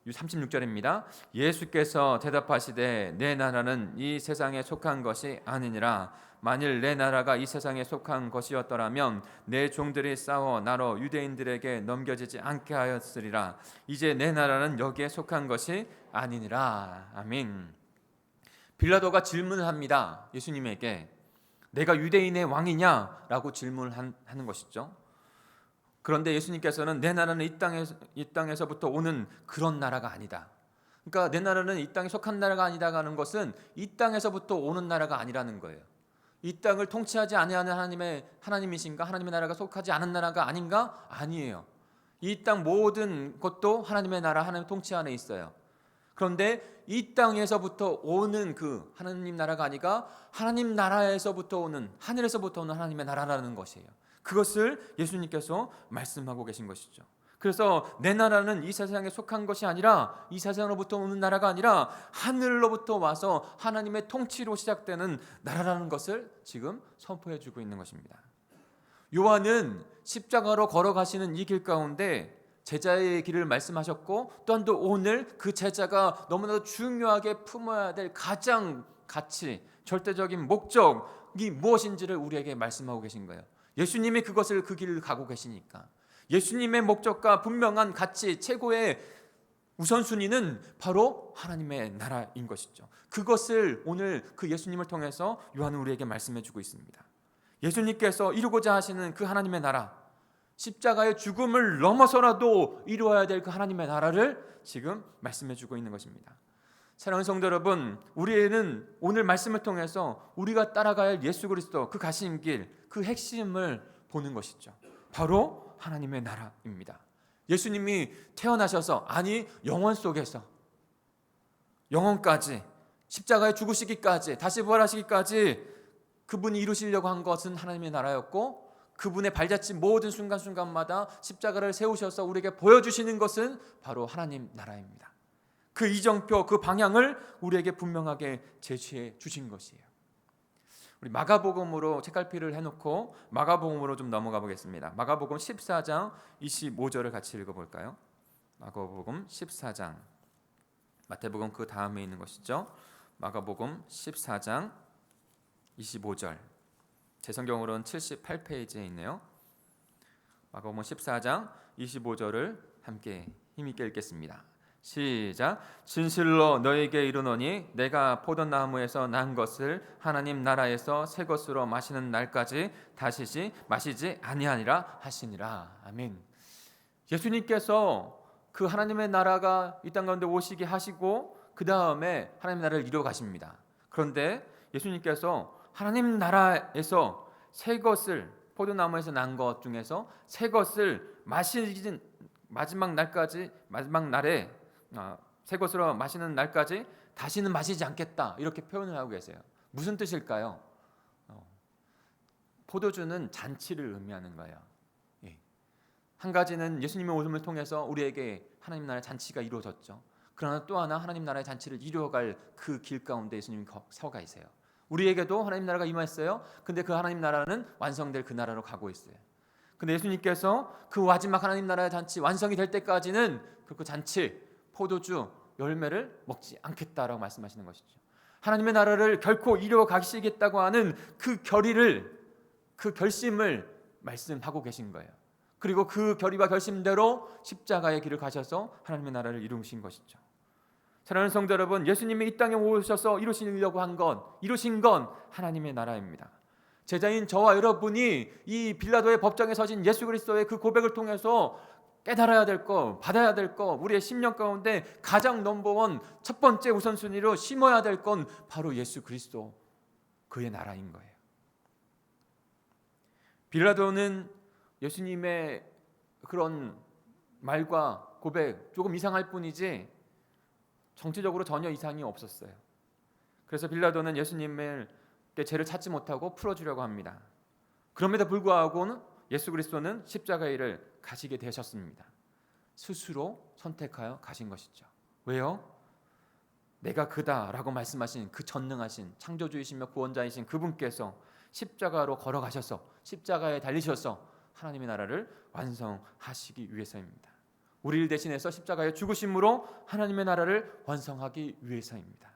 36절입니다. 예수께서 대답하시되 내 나라는 이 세상에 속한 것이 아니니라. 만일 내 나라가 이 세상에 속한 것이었더라면 내 종들이 싸워 나로 유대인들에게 넘겨지지 않게 하였으리라. 이제 내 나라는 여기에 속한 것이 아니니라. 아멘. 빌라도가 질문을 합니다. 예수님에게 내가 유대인의 왕이냐? 라고 질문을 하는 것이죠. 그런데 예수님께서는 내 나라는 이 땅에서부터 오는 그런 나라가 아니다. 그러니까 내 나라는 이 땅에 속한 나라가 아니다가 하는 것은 이 땅에서부터 오는 나라가 아니라는 거예요. 이 땅을 통치하지 아니하는 하나님이신가? 하나님의 나라가 속하지 않은 나라가 아닌가? 아니에요. 이 땅 모든 것도 하나님의 나라, 하나님의 통치 안에 있어요. 그런데 이 땅에서부터 오는 그 하나님 나라가 아니라 하나님 나라에서부터 오는, 하늘에서부터 오는 하나님의 나라라는 것이에요. 그것을 예수님께서 말씀하고 계신 것이죠. 그래서 내 나라는 이 세상에 속한 것이 아니라, 이 세상으로부터 오는 나라가 아니라 하늘로부터 와서 하나님의 통치로 시작되는 나라라는 것을 지금 선포해 주고 있는 것입니다. 요한은 십자가로 걸어가시는 이 길 가운데 제자의 길을 말씀하셨고, 또한 또 오늘 그 제자가 너무나도 중요하게 품어야 될 가장 가치, 절대적인 목적이 무엇인지를 우리에게 말씀하고 계신 거예요. 예수님이 그 길을 가고 계시니까 예수님의 목적과 분명한 가치, 최고의 우선순위는 바로 하나님의 나라인 것이죠. 그것을 오늘 그 예수님을 통해서 요한은 우리에게 말씀해 주고 있습니다. 예수님께서 이루고자 하시는 그 하나님의 나라, 십자가의 죽음을 넘어서라도 이루어야 될 그 하나님의 나라를 지금 말씀해 주고 있는 것입니다. 사랑하는 성도 여러분, 우리는 오늘 말씀을 통해서 우리가 따라가야 할 예수 그리스도 그 가신 길, 그 핵심을 보는 것이죠. 바로 하나님의 나라입니다. 예수님이 태어나셔서, 아니 영원 속에서 영원까지 십자가에 죽으시기까지 다시 부활하시기까지 그분이 이루시려고 한 것은 하나님의 나라였고, 그분의 발자취 모든 순간순간마다 십자가를 세우셔서 우리에게 보여주시는 것은 바로 하나님 나라입니다. 그 이정표, 그 방향을 우리에게 분명하게 제시해 주신 것이에요. 우리 마가복음으로 책갈피를 해놓고 마가복음으로 좀 넘어가 보겠습니다. 마가복음 14장 25절을 같이 읽어볼까요? 마가복음 14장, 마태복음 그 다음에 있는 것이죠. 마가복음 14장 25절, 제 성경으로는 78페이지에 있네요. 마가복음 14장 25절을 함께 힘있게 읽겠습니다. 시작. 진실로 너에게 이르노니 내가 포도나무에서 난 것을 하나님 나라에서 새 것으로 마시는 날까지 다시지 마시지 아니하니라 하시니라. 아멘. 예수님께서 그 하나님의 나라가 이 땅 가운데 오시게 하시고 그 다음에 하나님 나라를 이루어 가십니다. 그런데 예수님께서 하나님 나라에서 새 것을, 포도나무에서 난 것 중에서 새 것을 마시는 마지막 날까지, 마지막 날에 새 것으로 마시는 날까지 다시는 마시지 않겠다 이렇게 표현을 하고 계세요. 무슨 뜻일까요? 포도주는 잔치를 의미하는 거예요. 예. 한 가지는 예수님의 오심을 통해서 우리에게 하나님 나라의 잔치가 이루어졌죠. 그러나 또 하나 하나님 나라의 잔치를 이루어갈 그 길 가운데 예수님이 서가 있어요. 우리에게도 하나님 나라가 임했어요. 근데 그 하나님 나라는 완성될 그 나라로 가고 있어요. 근데 예수님께서 그 마지막 하나님 나라의 잔치 완성이 될 때까지는 그 잔치 포도주 열매를 먹지 않겠다라고 말씀하시는 것이죠. 하나님의 나라를 결코 이루어가시겠다고 하는 그 결의를, 그 결심을 말씀하고 계신 거예요. 그리고 그 결의와 결심대로 십자가의 길을 가셔서 하나님의 나라를 이루신 것이죠. 사랑하는 성도 여러분, 예수님이 이 땅에 오셔서 이루신 건 하나님의 나라입니다. 제자인 저와 여러분이 이 빌라도의 법정에 서신 예수 그리스도의 그 고백을 통해서 깨달아야 될 것, 받아야 될 것, 우리의 심령 가운데 가장 넘버원 첫 번째 우선순위로 심어야 될 건 바로 예수 그리스도, 그의 나라인 거예요. 빌라도는 예수님의 그런 말과 고백 조금 이상할 뿐이지 정치적으로 전혀 이상이 없었어요. 그래서 빌라도는 예수님의 죄를 찾지 못하고 풀어주려고 합니다. 그럼에도 불구하고는 예수 그리스도는 십자가의 일을 가시게 되셨습니다. 스스로 선택하여 가신 것이죠. 왜요? 내가 그다라고 말씀하신 그 전능하신 창조주이시며 구원자이신 그분께서 십자가로 걸어가셔서 십자가에 달리셔서 하나님의 나라를 완성하시기 위해서입니다. 우리를 대신해서 십자가에 죽으심으로 하나님의 나라를 완성하기 위해서입니다.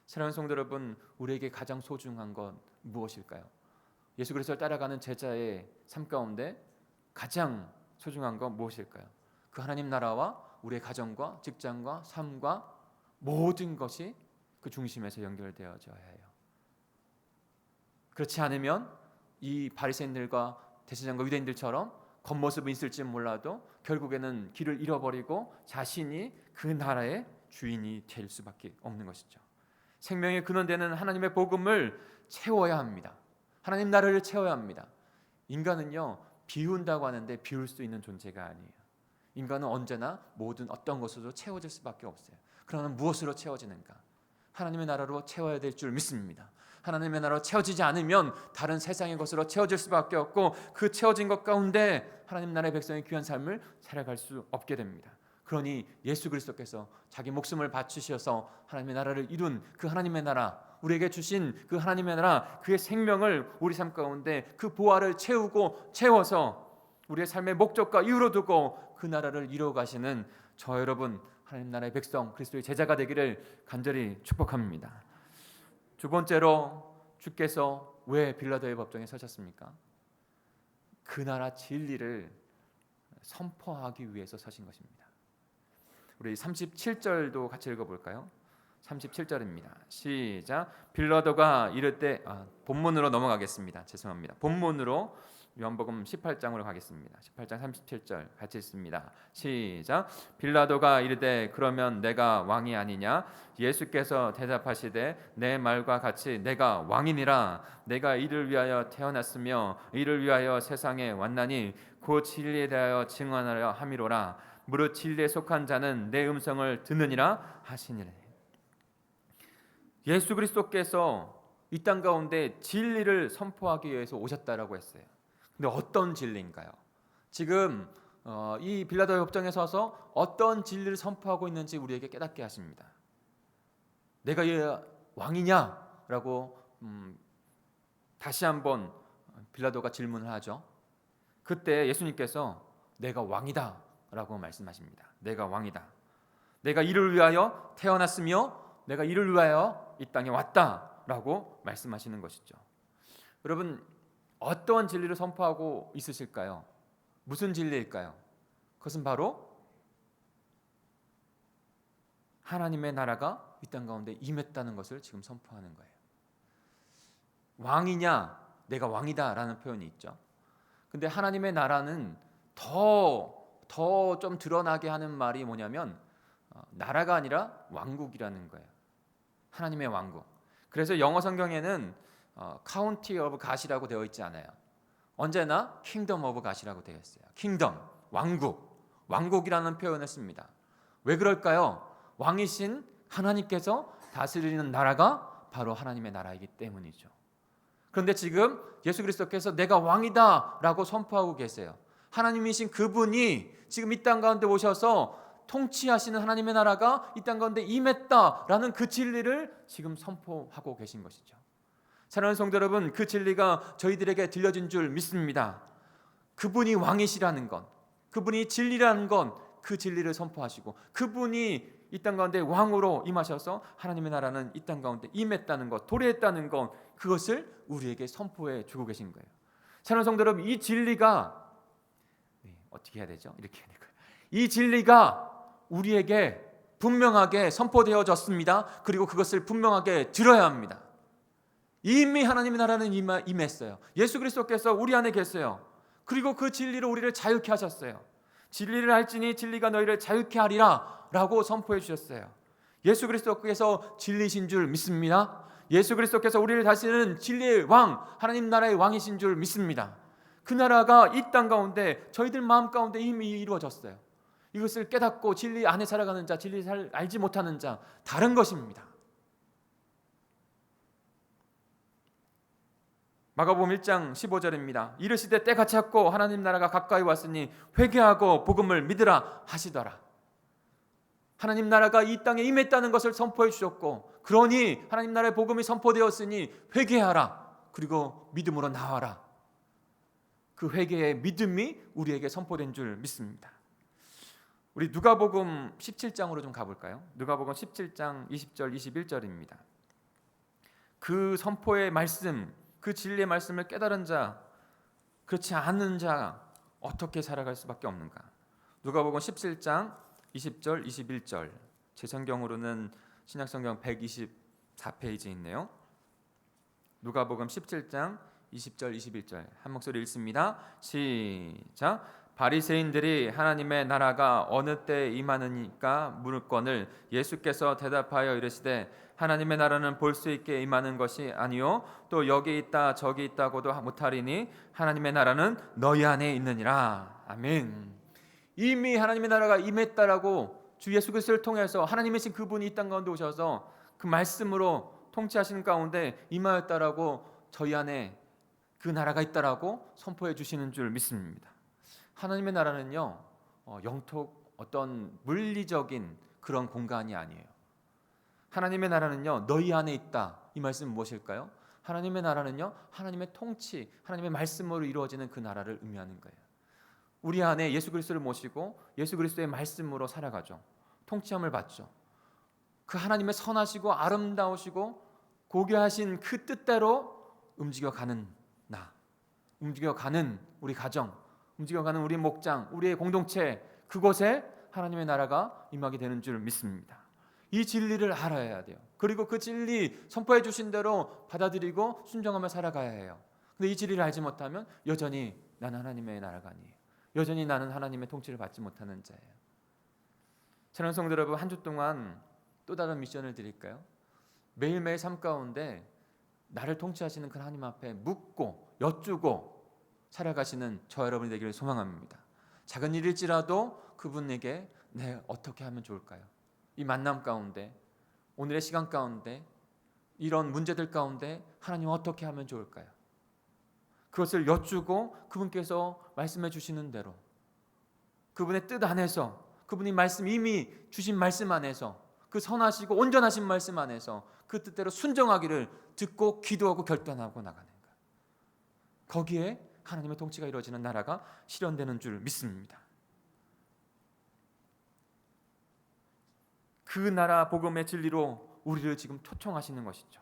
사랑하는 성도 여러분, 우리에게 가장 소중한 건 무엇일까요? 예수 그리스도를 따라가는 제자의 삶 가운데 가장 소중한 건 무엇일까요? 그 하나님 나라와 우리의 가정과 직장과 삶과 모든 것이 그 중심에서 연결되어져야 해요. 그렇지 않으면 이 바리새인들과 대제사장과 유대인들처럼 겉모습은 있을지 몰라도 결국에는 길을 잃어버리고 자신이 그 나라의 주인이 될 수밖에 없는 것이죠. 생명의 근원되는 하나님의 복음을 채워야 합니다. 하나님 나라를 채워야 합니다. 인간은요, 비운다고 하는데 비울 수 있는 존재가 아니에요. 인간은 언제나 모든 어떤 것으로 채워질 수밖에 없어요. 그러나 무엇으로 채워지는가? 하나님의 나라로 채워야 될 줄 믿습니다. 하나님의 나라로 채워지지 않으면 다른 세상의 것으로 채워질 수밖에 없고, 그 채워진 것 가운데 하나님 나라의 백성의 귀한 삶을 살아갈 수 없게 됩니다. 그러니 예수 그리스도께서 자기 목숨을 바치셔서 하나님의 나라를 이룬 그 하나님의 나라, 우리에게 주신 그 하나님의 나라, 그의 생명을 우리 삶 가운데 그 보화를 채워서 우리의 삶의 목적과 이유로 두고 그 나라를 이루어 가시는 저 여러분, 하나님 나라의 백성, 그리스도의 제자가 되기를 간절히 축복합니다. 두 번째로, 주께서 왜 빌라도의 법정에 서셨습니까? 그 나라 진리를 선포하기 위해서 서신 것입니다. 우리 37절도 같이 읽어볼까요? 37절입니다. 시작. 빌라도가 이르되, 본문으로 넘어가겠습니다. 죄송합니다. 본문으로 요한복음 18장으로 가겠습니다. 18장 37절 같이 읽습니다. 시작. 빌라도가 이르되, 그러면 내가 왕이 아니냐? 예수께서 대답하시되, 내 말과 같이 내가 왕이니라. 내가 이를 위하여 태어났으며 이를 위하여 세상에 왔나니 곧 진리에 대하여 증언하려 함이로라. 무릇 진리에 속한 자는 내 음성을 듣느니라 하시니라. 예수 그리스도께서 이 땅 가운데 진리를 선포하기 위해서 오셨다라고 했어요. 근데 어떤 진리인가요? 지금 이 빌라도의 법정에 서서 어떤 진리를 선포하고 있는지 우리에게 깨닫게 하십니다. 내가 왕이냐라고 다시 한번 빌라도가 질문을 하죠. 그때 예수님께서 내가 왕이다라고 말씀하십니다. 내가 왕이다. 내가 이를 위하여 태어났으며 내가 이를 위하여 이 땅에 왔다라고 말씀하시는 것이죠. 여러분, 어떠한 진리를 선포하고 있으실까요? 무슨 진리일까요? 그것은 바로 하나님의 나라가 이 땅 가운데 임했다는 것을 지금 선포하는 거예요. 왕이냐, 내가 왕이다라는 표현이 있죠. 근데 하나님의 나라는 더 좀 드러나게 하는 말이 뭐냐면 나라가 아니라 왕국이라는 거예요. 하나님의 왕국. 그래서 영어 성경에는 County of God이라고 되어 있지 않아요. 언제나 Kingdom of God이라고 되어 있어요. Kingdom, 왕국, 왕국이라는 표현을 씁니다. 왜 그럴까요? 왕이신 하나님께서 다스리는 나라가 바로 하나님의 나라이기 때문이죠. 그런데 지금 예수 그리스도께서 내가 왕이다라고 선포하고 계세요. 하나님이신 그분이 지금 이 땅 가운데 오셔서 통치하시는 하나님의 나라가 이 땅 가운데 임했다라는 그 진리를 지금 선포하고 계신 것이죠. 사랑하는 성도 여러분, 그 진리가 저희들에게 들려진 줄 믿습니다. 그분이 왕이시라는 것, 그분이 진리라는 건 그 진리를 선포하시고, 그분이 이 땅 가운데 왕으로 임하셔서 하나님의 나라는 이 땅 가운데 임했다는 것, 도래했다는 것, 그것을 우리에게 선포해 주고 계신 거예요. 사랑하는 성도 여러분, 이 진리가 어떻게 해야 되죠? 이렇게 해야 될까요? 이 진리가 우리에게 분명하게 선포되어졌습니다. 그리고 그것을 분명하게 들어야 합니다. 이미 하나님의 나라는 임했어요. 예수 그리스도께서 우리 안에 계세요. 그리고 그 진리로 우리를 자유케 하셨어요. 진리를 알지니 진리가 너희를 자유케 하리라 라고 선포해 주셨어요. 예수 그리스도께서 진리신 줄 믿습니다. 예수 그리스도께서 우리를 다스리는 진리의 왕, 하나님 나라의 왕이신 줄 믿습니다. 그 나라가 이 땅 가운데 저희들 마음 가운데 이미 이루어졌어요. 이것을 깨닫고 진리 안에 살아가는 자, 진리를 알지 못하는 자, 다른 것입니다. 마가복음 1장 15절입니다. 이르시되 때가 찼고 하나님 나라가 가까이 왔으니 회개하고 복음을 믿으라 하시더라. 하나님 나라가 이 땅에 임했다는 것을 선포해 주셨고, 그러니 하나님 나라의 복음이 선포되었으니 회개하라, 그리고 믿음으로 나와라. 그 회개의 믿음이 우리에게 선포된 줄 믿습니다. 우리 누가복음 17장으로 좀 가볼까요? 누가복음 17장 20절 21절입니다. 그 선포의 말씀, 그 진리의 말씀을 깨달은 자, 그렇지 않은 자 어떻게 살아갈 수밖에 없는가? 누가복음 17장 20절 21절, 제 성경으로는 신약성경 124페이지에 있네요. 누가복음 17장 20절 21절 한 목소리 읽습니다. 시작. 바리새인들이 하나님의 나라가 어느 때에 임하느니까 물건을 예수께서 대답하여 이르시되 하나님의 나라는 볼 수 있게 임하는 것이 아니요 또 여기 있다 저기 있다고도 못하리니 하나님의 나라는 너희 안에 있느니라. 아멘. 이미 하나님의 나라가 임했다라고 주 예수 그리스도를 통해서 하나님이신 그분이 이 땅 가운데 오셔서 그 말씀으로 통치하시는 가운데 임하였다라고 저희 안에 그 나라가 있다라고 선포해 주시는 줄 믿습니다. 하나님의 나라는요, 영토 어떤 물리적인 그런 공간이 아니에요. 하나님의 나라는요, 너희 안에 있다. 이 말씀은 무엇일까요? 하나님의 나라는요, 하나님의 통치, 하나님의 말씀으로 이루어지는 그 나라를 의미하는 거예요. 우리 안에 예수 그리스도를 모시고 예수 그리스도의 말씀으로 살아가죠. 통치함을 받죠. 그 하나님의 선하시고 아름다우시고 고귀하신 그 뜻대로 움직여가는 나, 움직여가는 우리 가정, 움직여가는 우리 목장, 우리의 공동체, 그곳에 하나님의 나라가 임하게 되는 줄 믿습니다. 이 진리를 알아야 돼요. 그리고 그 진리 선포해 주신 대로 받아들이고 순종하며 살아가야 해요. 근데 이 진리를 알지 못하면 여전히 나는 하나님의 나라가 아니에요. 여전히 나는 하나님의 통치를 받지 못하는 자예요. 사랑하는 성도 여러분, 한 주 동안 또 다른 미션을 드릴까요? 매일매일 삶 가운데 나를 통치하시는 그 하나님 앞에 묻고 여쭈고 살아가시는 저 여러분이 되기를 소망합니다. 작은 일일지라도 그분에게 내 어떻게 하면 좋을까요? 이 만남 가운데, 오늘의 시간 가운데, 이런 문제들 가운데 하나님 어떻게 하면 좋을까요? 그것을 여쭈고 그분께서 말씀해 주시는 대로, 그분의 뜻 안에서, 그분이 말씀 이미 주신 말씀 안에서, 그 선하시고 온전하신 말씀 안에서 그 뜻대로 순종하기를 듣고 기도하고 결단하고 나가는 것. 거기에 하나님의 통치가 이루어지는 나라가 실현되는 줄 믿습니다. 그 나라 복음의 진리로 우리를 지금 초청하시는 것이죠.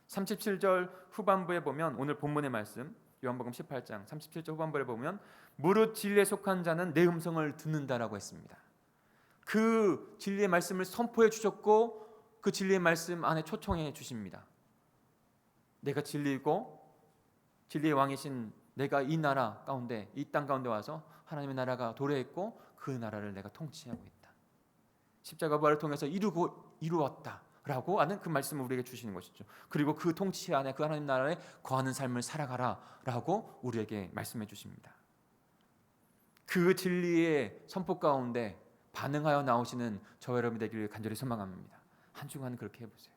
37절 후반부에 보면, 오늘 본문의 말씀 요한복음 18장 37절 후반부에 보면 무릇 진리에 속한 자는 내 음성을 듣는다라고 했습니다. 그 진리의 말씀을 선포해 주셨고 그 진리의 말씀 안에 초청해 주십니다. 내가 진리이고 진리의 왕이신 내가 이 나라 가운데, 이 땅 가운데 와서 하나님의 나라가 도래했고 그 나라를 내가 통치하고 있다. 십자가 부활을 통해서 이루었다라고 하는 그 말씀을 우리에게 주시는 것이죠. 그리고 그 통치 안에 그 하나님 나라에 거하는 삶을 살아가라라고 우리에게 말씀해 주십니다. 그 진리의 선포 가운데 반응하여 나오시는 저와 여러분 되기를 간절히 소망합니다. 한 주간 그렇게 해보세요.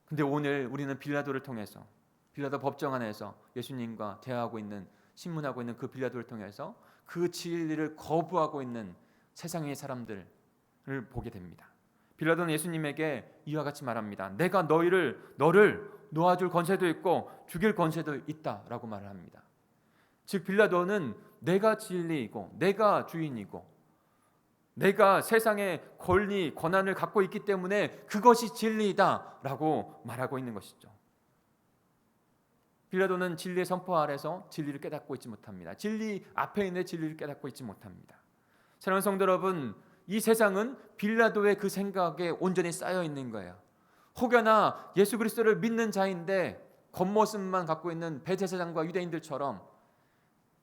근데 오늘 우리는 빌라도를 통해서, 빌라도 법정 안에서 예수님과 대화하고 있는, 신문하고 있는 그 빌라도를 통해서 그 진리를 거부하고 있는 세상의 사람들을 보게 됩니다. 빌라도는 예수님에게 이와 같이 말합니다. 내가 너를 놓아줄 권세도 있고 죽일 권세도 있다라고 말을 합니다. 즉 빌라도는 내가 진리이고 내가 주인이고 내가 세상의 권리, 권한을 갖고 있기 때문에 그것이 진리이다라고 말하고 있는 것이죠. 빌라도는 진리의 선포 아래서 진리를 깨닫고 있지 못합니다. 진리 앞에 있는 진리를 깨닫고 있지 못합니다. 사랑하는 성도 여러분, 이 세상은 빌라도의 그 생각에 온전히 쌓여 있는 거예요. 혹여나 예수 그리스도를 믿는 자인데 겉모습만 갖고 있는 대제사장과 유대인들처럼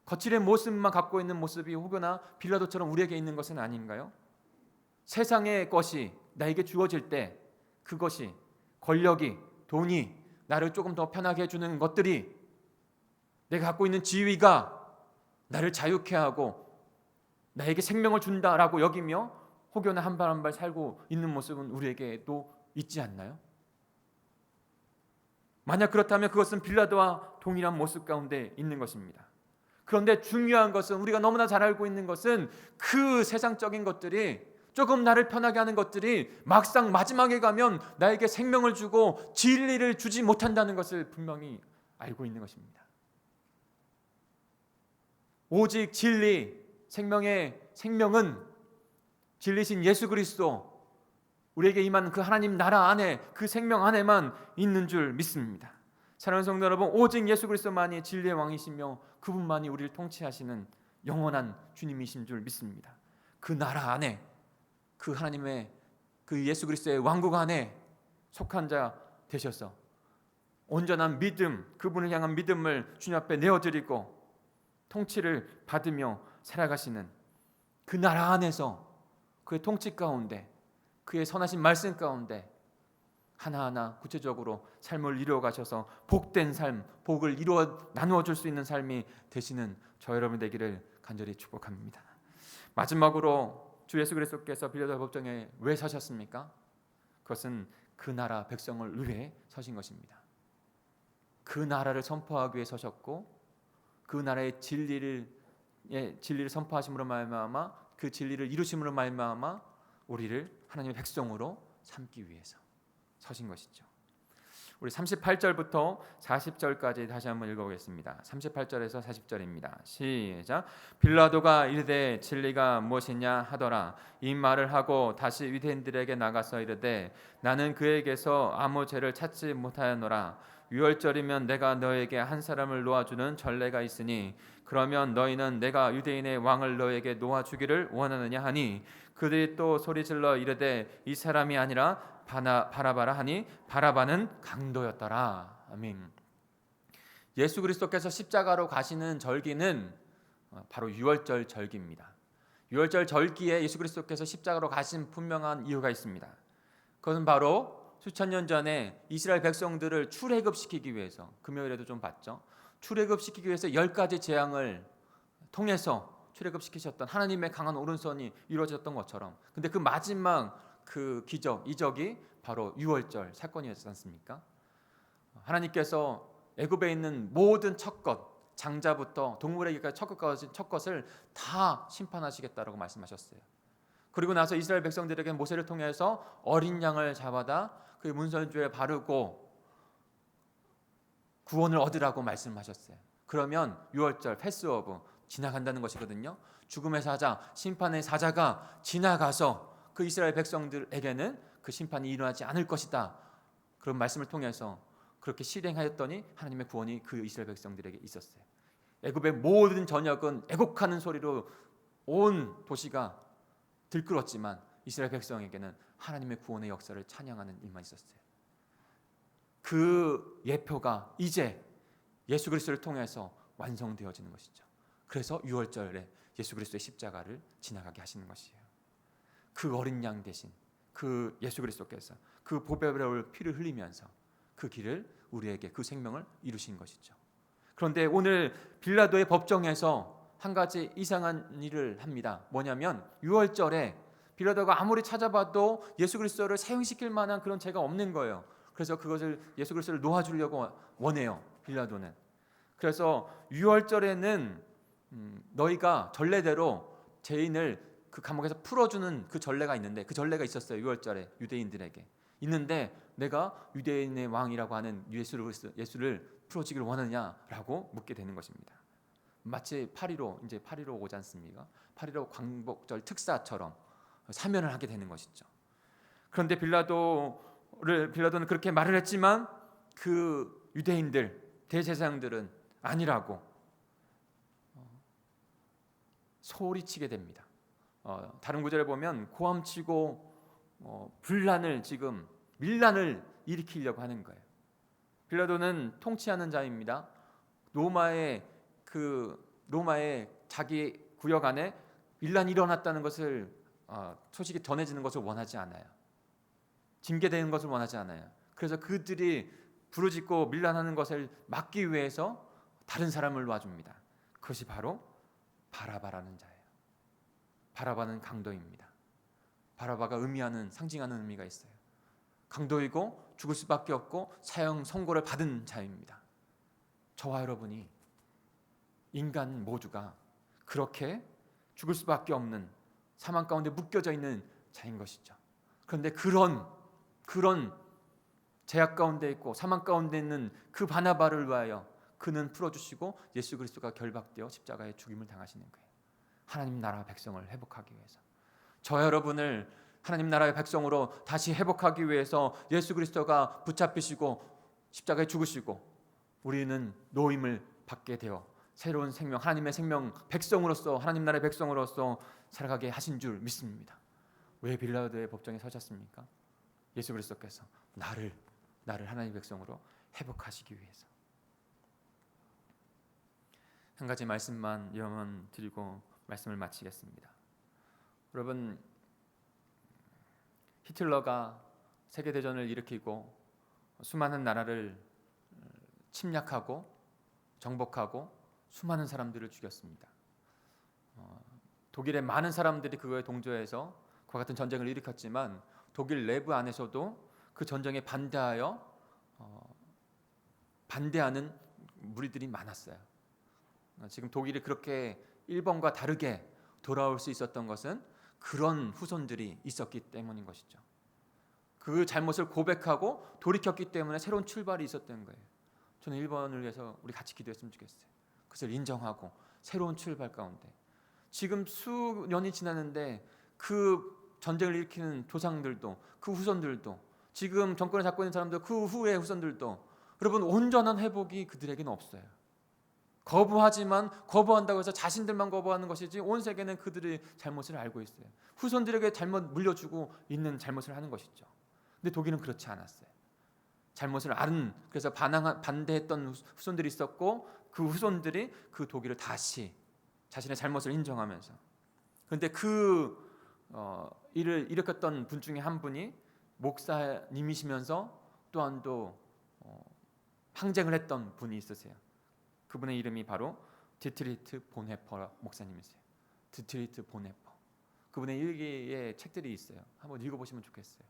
거칠의 모습만 갖고 있는 모습이 혹여나 빌라도처럼 우리에게 있는 것은 아닌가요? 세상의 것이 나에게 주어질 때 그것이 권력이, 돈이 나를 조금 더 편하게 해주는 것들이, 내가 갖고 있는 지위가 나를 자유케 하고 나에게 생명을 준다라고 여기며 혹여나 한 발 한 발 살고 있는 모습은 우리에게도 있지 않나요? 만약 그렇다면 그것은 빌라도와 동일한 모습 가운데 있는 것입니다. 그런데 중요한 것은, 우리가 너무나 잘 알고 있는 것은 그 세상적인 것들이, 조금 나를 편하게 하는 것들이 막상 마지막에 가면 나에게 생명을 주고 진리를 주지 못한다는 것을 분명히 알고 있는 것입니다. 오직 진리, 생명은 진리신 예수 그리스도, 우리에게 임한 그 하나님 나라 안에, 그 생명 안에만 있는 줄 믿습니다. 사랑하는 성도 여러분, 오직 예수 그리스도만이 진리의 왕이시며 그분만이 우리를 통치하시는 영원한 주님이신 줄 믿습니다. 그 나라 안에, 그 하나님의 그 예수 그리스도의 왕국 안에 속한 자 되셔서 온전한 믿음, 그분을 향한 믿음을 주님 앞에 내어드리고 통치를 받으며 살아가시는 그 나라 안에서, 그의 통치 가운데, 그의 선하신 말씀 가운데 하나하나 구체적으로 삶을 이루어 가셔서 복된 삶, 복을 나누어 줄 수 있는 삶이 되시는 저 여러분 되기를 간절히 축복합니다. 마지막으로 주 예수 그리스도께서 빌라도 법정에 왜 서셨습니까? 그것은 그 나라 백성을 위해 서신 것입니다. 그 나라를 선포하기 위해 서셨고, 그 나라의 진리를 선포하심으로 말미암아, 그 진리를 이루심으로 말미암아 우리를 하나님의 백성으로 삼기 위해서 서신 것이죠. 우리 38절부터 40절까지 다시 한번 읽어보겠습니다. 38절에서 40절입니다. 시작. 빌라도가 이르되 진리가 무엇이냐 하더라. 이 말을 하고 다시 유대인들에게 나가서 이르되 나는 그에게서 아무 죄를 찾지 못하였노라. 유월절이면 내가 너에게 한 사람을 놓아주는 전례가 있으니 그러면 너희는 내가 유대인의 왕을 너에게 놓아주기를 원하느냐 하니 그들이 또 소리질러 이르되 이 사람이 아니라 바라바라 하니 바라바는 강도였더라. 아멘. 예수 그리스도께서 십자가로 가시는 절기는 바로 유월절 절기입니다. 유월절 절기에 예수 그리스도께서 십자가로 가신 분명한 이유가 있습니다. 그것은 바로 수천 년 전에 이스라엘 백성들을 출애굽시키기 위해서, 금요일에도 좀 봤죠. 출애굽시키기 위해서 10가지 재앙을 통해서 출애굽시키셨던 하나님의 강한 오른손이 이루어졌던 것처럼, 근데 그 마지막 그 기적, 이적이 바로 유월절 사건이었지 않습니까? 하나님께서 애굽에 있는 모든 첫것, 장자부터 동물에게까지 첫 것을 다 심판하시겠다라고 말씀하셨어요. 그리고 나서 이스라엘 백성들에게 모세를 통해서 어린 양을 잡아다 그 문설주에 바르고 구원을 얻으라고 말씀하셨어요. 그러면 유월절 패스오브 지나간다는 것이거든요. 죽음의 사자, 심판의 사자가 지나가서 그 이스라엘 백성들에게는 그 심판이 일어나지 않을 것이다. 그런 말씀을 통해서 그렇게 실행하였더니 하나님의 구원이 그 이스라엘 백성들에게 있었어요. 애굽의 모든 전역은 애곡하는 소리로 온 도시가 들끓었지만 이스라엘 백성에게는 하나님의 구원의 역사를 찬양하는 일만 있었어요. 그 예표가 이제 예수 그리스도를 통해서 완성되어지는 것이죠. 그래서 유월절에 예수 그리스도의 십자가를 지나가게 하시는 것이에요. 그 어린 양 대신 그 예수 그리스도께서 그 보배로울 피를 흘리면서 그 길을 우리에게, 그 생명을 이루신 것이죠. 그런데 오늘 빌라도의 법정에서 한 가지 이상한 일을 합니다. 뭐냐면 유월절에 빌라도가 아무리 찾아봐도 예수 그리스도를 사형시킬 만한 그런 죄가 없는 거예요. 그래서 그것을 예수 그리스도를 놓아주려고 원해요. 빌라도는. 그래서 유월절에는 너희가 전례대로 죄인을 그 감옥에서 풀어주는 그 전례가 있는데, 그 전례가 있었어요. 유월절에 유대인들에게 있는데, 내가 유대인의 왕이라고 하는 예수를 풀어주기를 원하냐라고 묻게 되는 것입니다. 마치 8.15 이제 8.15 오지 않습니까? 8.15 광복절 특사처럼 사면을 하게 되는 것이죠. 그런데 빌라도는 그렇게 말을 했지만 그 유대인들 대제사장들은 아니라고 소리치게 됩니다. 다른 구절에 보면 고함치고 분란을 지금 밀란을 일으키려고 하는 거예요. 빌라도는 통치하는 자입니다. 로마의 자기 구역 안에 밀란이 일어났다는 것을 소식이 전해지는 것을 원하지 않아요. 징계되는 것을 원하지 않아요. 그래서 그들이 부르짖고 밀란하는 것을 막기 위해서 다른 사람을 놔줍니다. 그것이 바로 바라바라는 자예요. 바라바는 강도입니다. 바라바가 상징하는 의미가 있어요. 강도이고 죽을 수밖에 없고 사형 선고를 받은 자입니다. 저와 여러분이 인간 모두가 그렇게 죽을 수밖에 없는 사망 가운데 묶여져 있는 자인 것이죠. 그런데 그런 제약 가운데 있고 사망 가운데 있는 그 바나바를 위하여 그는 풀어주시고 예수 그리스도가 결박되어 십자가에 죽임을 당하시는 거예요. 하나님 나라 백성을 회복하기 위해서, 저 여러분을 하나님 나라의 백성으로 다시 회복하기 위해서 예수 그리스도가 붙잡히시고 십자가에 죽으시고 우리는 노임을 받게 되어 새로운 생명, 하나님의 생명 백성으로서, 하나님 나라의 백성으로서 살아가게 하신 줄 믿습니다. 왜 빌라도의 법정에 서셨습니까? 예수 그리스도께서 나를 하나님의 백성으로 회복하시기 위해서. 한 가지 말씀만 염원 드리고 말씀을 마치겠습니다. 여러분, 히틀러가 세계대전을 일으키고 수많은 나라를 침략하고 정복하고 수많은 사람들을 죽였습니다. 독일의 많은 사람들이 그거에 동조해서 그와 같은 전쟁을 일으켰지만 독일 내부 안에서도 그 전쟁에 반대하는 무리들이 많았어요. 지금 독일이 그렇게 일본과 다르게 돌아올 수 있었던 것은 그런 후손들이 있었기 때문인 것이죠. 그 잘못을 고백하고 돌이켰기 때문에 새로운 출발이 있었던 거예요. 저는 일본을 위해서 우리 같이 기도했으면 좋겠어요. 그것을 인정하고 새로운 출발 가운데, 지금 수년이 지났는데 그 전쟁을 일으키는 조상들도, 그 후손들도, 지금 정권을 잡고 있는 사람들, 그 후의 후손들도, 여러분, 온전한 회복이 그들에게는 없어요. 거부하지만 거부한다고 해서 자신들만 거부하는 것이지 온 세계는 그들의 잘못을 알고 있어요. 후손들에게 잘못 물려주고 있는 잘못을 하는 것이죠. 근데 독일은 그렇지 않았어요. 잘못을 그래서 반대했던 후손들이 있었고 그 후손들이 그 독일을 다시 자신의 잘못을 인정하면서, 그런데 그 일을 일으켰던 분 중에 한 분이 목사님이시면서 또한 항쟁을 했던 분이 있으세요. 그분의 이름이 바로 디트리트 본헤퍼 목사님이세요. 디트리트 본헤퍼. 그분의 일기의 책들이 있어요. 한번 읽어보시면 좋겠어요.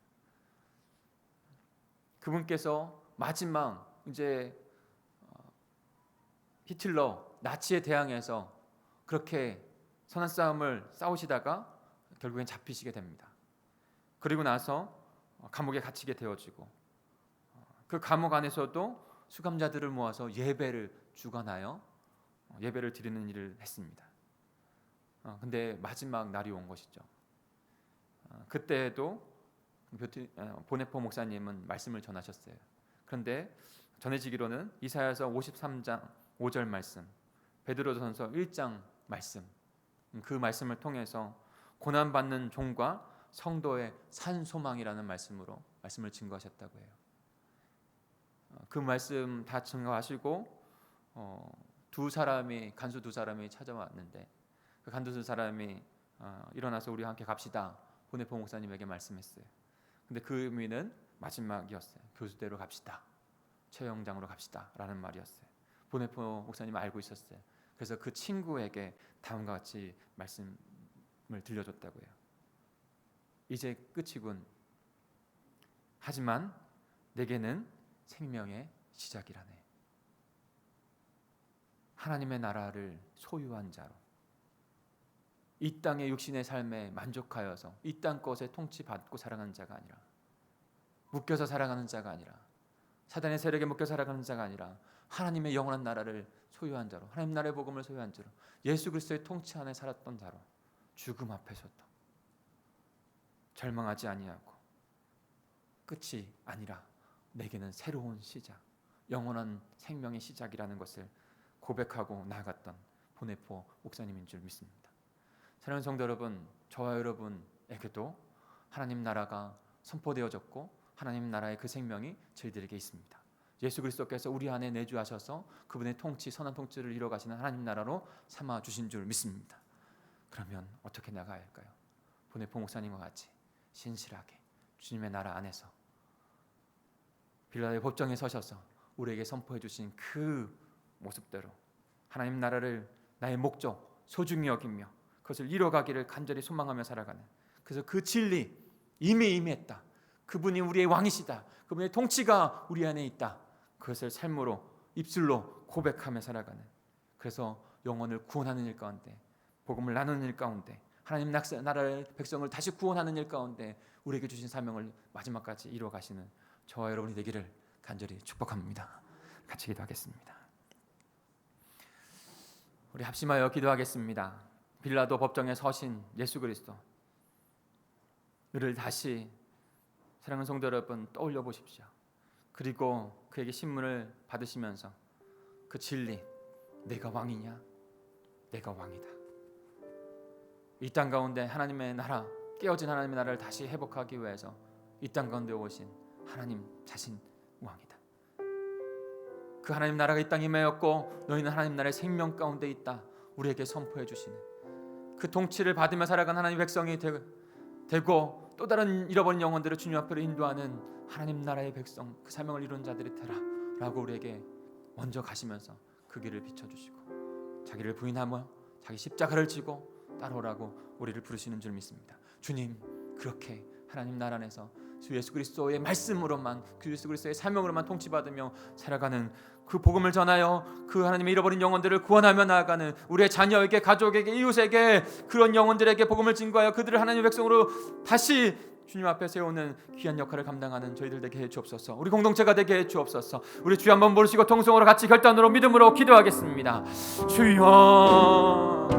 그분께서 마지막 이제 히틀러 나치에 대항해서 그렇게 선한 싸움을 싸우시다가 결국엔 잡히시게 됩니다. 그리고 나서 감옥에 gat히게 되어지고, 그 감옥 안에서도 수감자들을 모아서 예배를 주관하여 예배를 드리는 일을 했습니다. 근데 마지막 날이 온 것이죠. 그때에도 보네포 목사님은 말씀을 전하셨어요. 그런데 전해지기로는 이사야서 53장 5절 말씀, 베드로전서 1장 말씀, 그 말씀을 통해서 고난받는 종과 성도의 산 소망이라는 말씀을 증거하셨다고 해요. 그 말씀 다 증거하시고 간수 두 사람이 찾아왔는데, 그 간수 두 사람이 일어나서 우리와 함께 갑시다, 보네포 목사님에게 말씀했어요. 근데 그 의미는 마지막이었어요. 교수대로 갑시다, 최영장으로 갑시다 라는 말이었어요. 보네포 목사님은 알고 있었어요. 그래서 그 친구에게 다음과 같이 말씀을 들려줬다고요. 이제 끝이군. 하지만 내게는 생명의 시작이라네. 하나님의 나라를 소유한 자로, 이 땅의 육신의 삶에 만족하여서 이 땅 것에 통치받고 살아가는 자가 아니라, 묶여서 살아가는 자가 아니라, 사단의 세력에 묶여 살아가는 자가 아니라 하나님의 영원한 나라를 소유한 자로, 하나님 나라의 복음을 소유한 자로, 예수 그리스도의 통치 안에 살았던 자로, 죽음 앞에서도 절망하지 아니하고 끝이 아니라 내게는 새로운 시작, 영원한 생명의 시작이라는 것을 고백하고 나아갔던 보네포 목사님인 줄 믿습니다. 사랑하는 성도 여러분, 저와 여러분에게도 하나님 나라가 선포되어졌고 하나님 나라의 그 생명이 저희들에게 있습니다. 예수 그리스도께서 우리 안에 내주하셔서 그분의 통치, 선한 통치를 이뤄가시는 하나님 나라로 삼아 주신 줄 믿습니다. 그러면 어떻게 나가야 할까요? 보네포 목사님과 같이 신실하게 주님의 나라 안에서 빌라도의 법정에 서셔서 우리에게 선포해 주신 그 모습대로 하나님 나라를 나의 목적, 소중히 여기며 그것을 이뤄가기를 간절히 소망하며 살아가는, 그래서 그 진리 이미 임했다, 그분이 우리의 왕이시다, 그분의 통치가 우리 안에 있다, 그것을 삶으로 입술로 고백하며 살아가는, 그래서 영혼을 구원하는 일 가운데, 복음을 나누는 일 가운데, 하나님 나라의 백성을 다시 구원하는 일 가운데 우리에게 주신 사명을 마지막까지 이루어가시는 저와 여러분이 되기를 간절히 축복합니다. 같이 기도하겠습니다. 우리 합심하여 기도하겠습니다. 빌라도 법정에 서신 예수 그리스도, 그를 다시 사랑하는 성도 여러분 떠올려 보십시오. 그리고 그에게 신문을 받으시면서 그 진리, 내가 왕이냐? 내가 왕이다. 이 땅 가운데 하나님의 나라, 깨어진 하나님의 나라를 다시 회복하기 위해서 이 땅 가운데 오신 하나님 자신 왕이다. 그 하나님 나라가 이 땅에 임하였고 너희는 하나님 나라의 생명 가운데 있다, 우리에게 선포해 주시는 그 통치를 받으며 살아간 하나님 백성이 되고 또 다른 잃어버린 영혼들을 주님 앞으로 인도하는 하나님 나라의 백성, 그 사명을 이룬 자들이 되라 라고 우리에게 먼저 가시면서 그 길을 비춰주시고 자기를 부인하며 자기 십자가를 지고 따라오라고 우리를 부르시는 줄 믿습니다. 주님, 그렇게 하나님 나라 안에서 주 예수 그리스도의 말씀으로만, 그 예수 그리스도의 사명으로만 통치받으며 살아가는, 그 복음을 전하여 그 하나님의 잃어버린 영혼들을 구원하며 나아가는 우리의 자녀에게, 가족에게, 이웃에게, 그런 영혼들에게 복음을 증거하여 그들을 하나님의 백성으로 다시 주님 앞에 세우는 귀한 역할을 감당하는 저희들 되게 해 주옵소서. 우리 공동체가 되게 해 주옵소서. 우리 주여 한번 모르시고 통성으로 같이 결단으로 믿음으로 기도하겠습니다. 주여,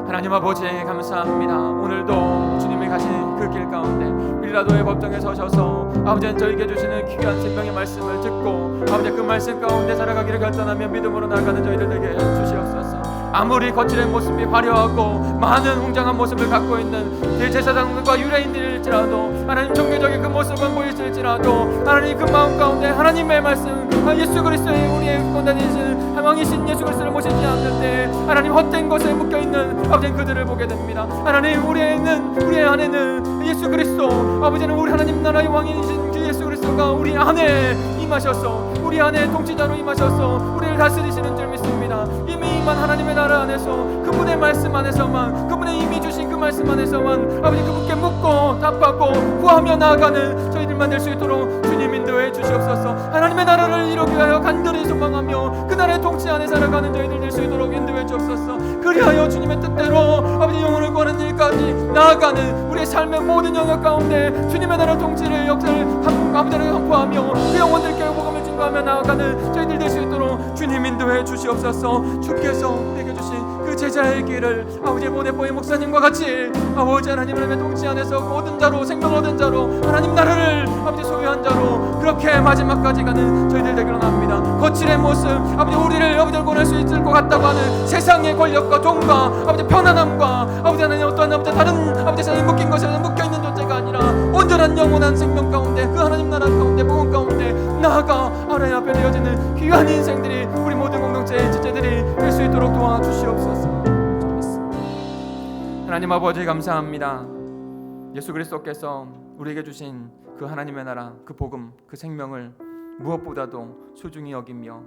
하나님 아버지 감사합니다. 오늘도 주님이 가신 그 길 가운데 빌라도의 법정에 서셔서 아버지는 저에게 주시는 귀한 생명의 말씀을 듣고 아버지 그 말씀 가운데 살아가기를 결단하며 믿음으로 나아가는 저희들 되게 해 주시옵소서. 아무리 거칠은 모습이 화려하고 많은 웅장한 모습을 갖고 있는 대제사장들과 유대인들일지라도, 하나님 종교적인 그 모습은 보일지라도 하나님 그 마음 가운데 하나님의 말씀, 예수 그리스도의 우리의 권단이신 왕이신 예수 그리스도를 모시지 않을 때 하나님 헛된 것에 묶여있는 아버지는 그들을 보게 됩니다. 하나님 우리 안에는 예수 그리스도, 아버지는 우리 하나님 나라의 왕이신 주 예수 그리스도가 우리 안에 임하셔서 우리 안에 통치자로 임하셔서 우리를 다스리시는 줄 믿습니다. 이미 임한 하나님의 나라 안에서 그분의 말씀 안에서만, 그분의 이미 주신 그 말씀 안에서만 아버지 그분께 묻고 답하고 구하며 나아가는 저희들만 될 수 있도록 주님 인도해 주시옵소서. 하나님의 나라를 이루기 위하여 간절히 소망하며 그 나라의 통치 안에 살아가는 저희들 될 수 있도록 인도해 주옵소서. 그리하여 주님의 뜻대로 아버지 영혼을 구하는 일까지 나아가는 우리의 삶의 모든 영역 가운데 주님의 나라 통치를 역사를 아버지를 선포하며 그 영혼들께 복음을 증거하며 나아가는 저희들 될 수 있도록 주님 인도해 주시옵소서. 주께서 우리에게 주신 그 제자의 길을 아버지 보네포의 목사님과 같이 아버지 하나님의 통치 안에서 모든 자로, 생명 얻은 자로, 하나님 나라를 아버지 소유한 자로 그렇게 마지막까지 가는 저희들 되기로 합니다. 거칠의 모습, 아버지 우리를 아버지 권할 수 있을 것 같다고 하는 세상의 권력과 돈과 아버지 편안함과 아버지 하나님 어떠한 아버지 다른 아버지 세상에 묶인 것에 묶여있는 존재가 아니라 온전한 영원한 생명 가운데, 그 하나님 나라 가운데, 복음 가운데 나아가 하나님 앞에 되어지는 귀한 인생들이 우리 모든 공동체의 지체들이 될 수 있도록 도와주시옵소서. 하나님 아버지 감사합니다. 예수 그리스도께서 우리에게 주신 그 하나님의 나라, 그 복음, 그 생명을 무엇보다도 소중히 여기며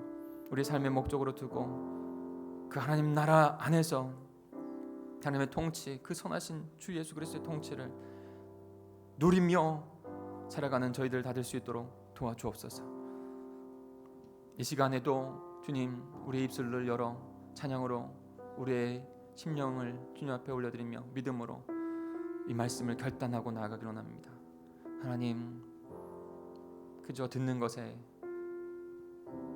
우리 삶의 목적으로 두고 그 하나님 나라 안에서 하나님의 통치, 그 선하신 주 예수 그리스도의 통치를 누리며 살아가는 저희들 다 될 수 있도록 도와주옵소서. 이 시간에도 주님, 우리의 입술을 열어 찬양으로 우리의 심령을 주님 앞에 올려드리며 믿음으로 이 말씀을 결단하고 나아가기를 원합니다. 하나님, 그저 듣는 것에,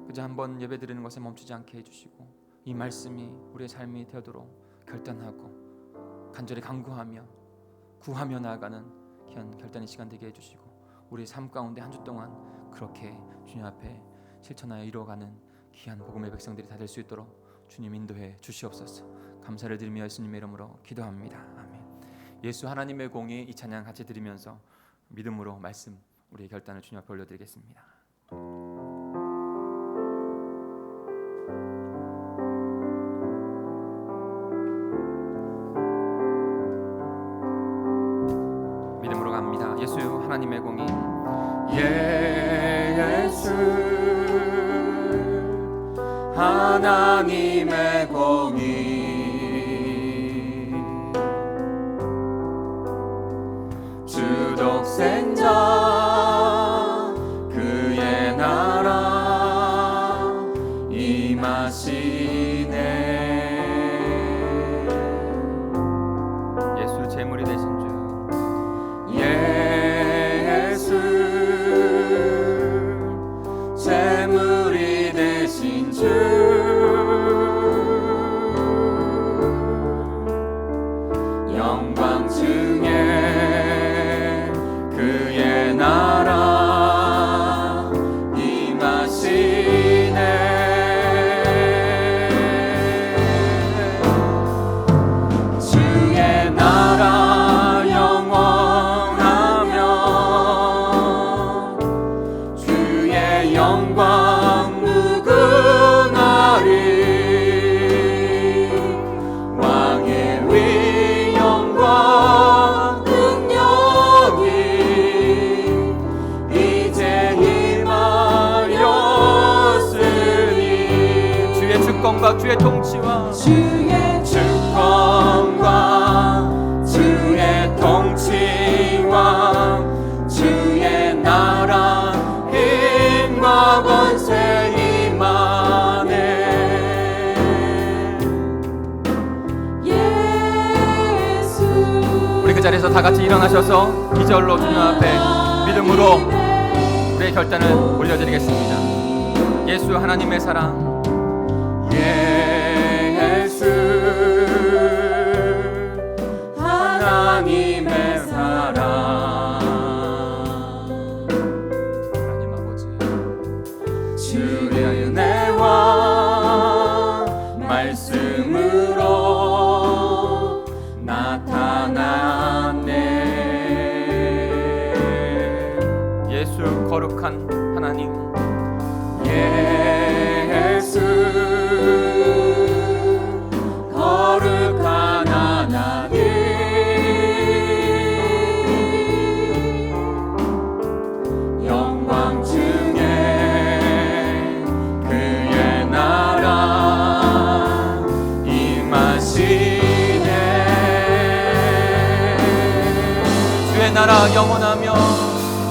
그저 한번 예배드리는 것에 멈추지 않게 해주시고 이 말씀이 우리의 삶이 되도록 결단하고 간절히 간구하며 구하며 나아가는 귀한 결단의 시간 되게 해주시고 우리의 삶 가운데 한 주 동안 그렇게 주님 앞에 실천하여 이루어가는 귀한 복음의 백성들이 다 될 수 있도록 주님 인도해 주시옵소서. 감사를 드리며 예수님의 이름으로 기도합니다. 아멘. 예수 하나님의 공의 이 찬양 같이 드리면서 믿음으로 말씀 우리의 결단을 주님 앞에 올려드리겠습니다. 믿음으로 갑니다. 예수 하나님의 공의 예수 하나님의 공의 주 독생자 그의 나라 임하시네. 예수 제물이 되신 주 예수 제물이 되신 주 영광 중에 그의 나라 임하시네. 주의 나라 영원하며 주의 영광 무궁하리. 왕의 위 영광 능력이 이제 임하였으니. 주의 주권과 주의 통치와 주의 주권과 주의 통치와 주의 나라 힘과 권세 임하네. 예수 우리 그 자리에서 다 같이 일어나셔서 이 절로 주님 앞에 믿음으로 우리의 결단을 올려드리겠습니다. 예수 하나님의 사랑 예수 하나님의 사랑 하나님 아버지 주의 은혜와 말씀으로 나타났네. 예수 거룩한 하나님 예수 거룩한 하나님 영광 중에 그의 나라 임하시네. 주의 나라 영원하며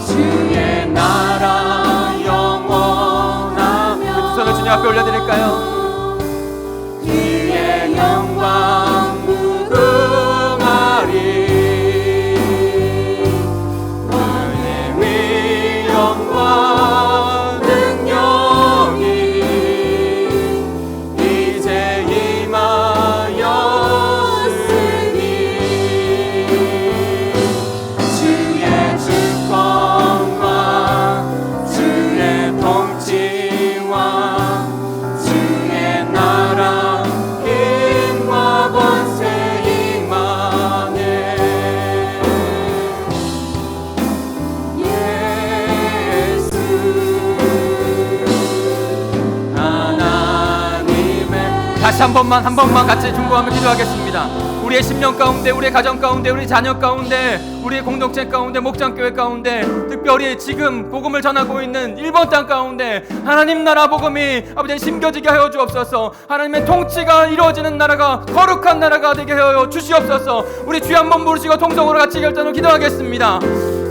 주의 나라 영원하며 두 손을 주님 앞에 올려드릴까요? 그의 영광 무궁하리. 왕의 위 영광 능력이 이제 임하였으니. 주의 주권과 주의 통치와 주의 다시 한 번만 같이 중보하며 기도하겠습니다. 우리의 심령 가운데, 우리의 가정 가운데, 우리 자녀 가운데, 우리의 공동체 가운데, 목장교회 가운데, 특별히 지금 복음을 전하고 있는 일본 땅 가운데 하나님 나라 복음이 아버지 심겨지게 하여 주옵소서. 하나님의 통치가 이루어지는 나라가 거룩한 나라가 되게 하여 주시옵소서. 우리 주여 한번 부르시고 통성으로 같이 결단을 기도하겠습니다.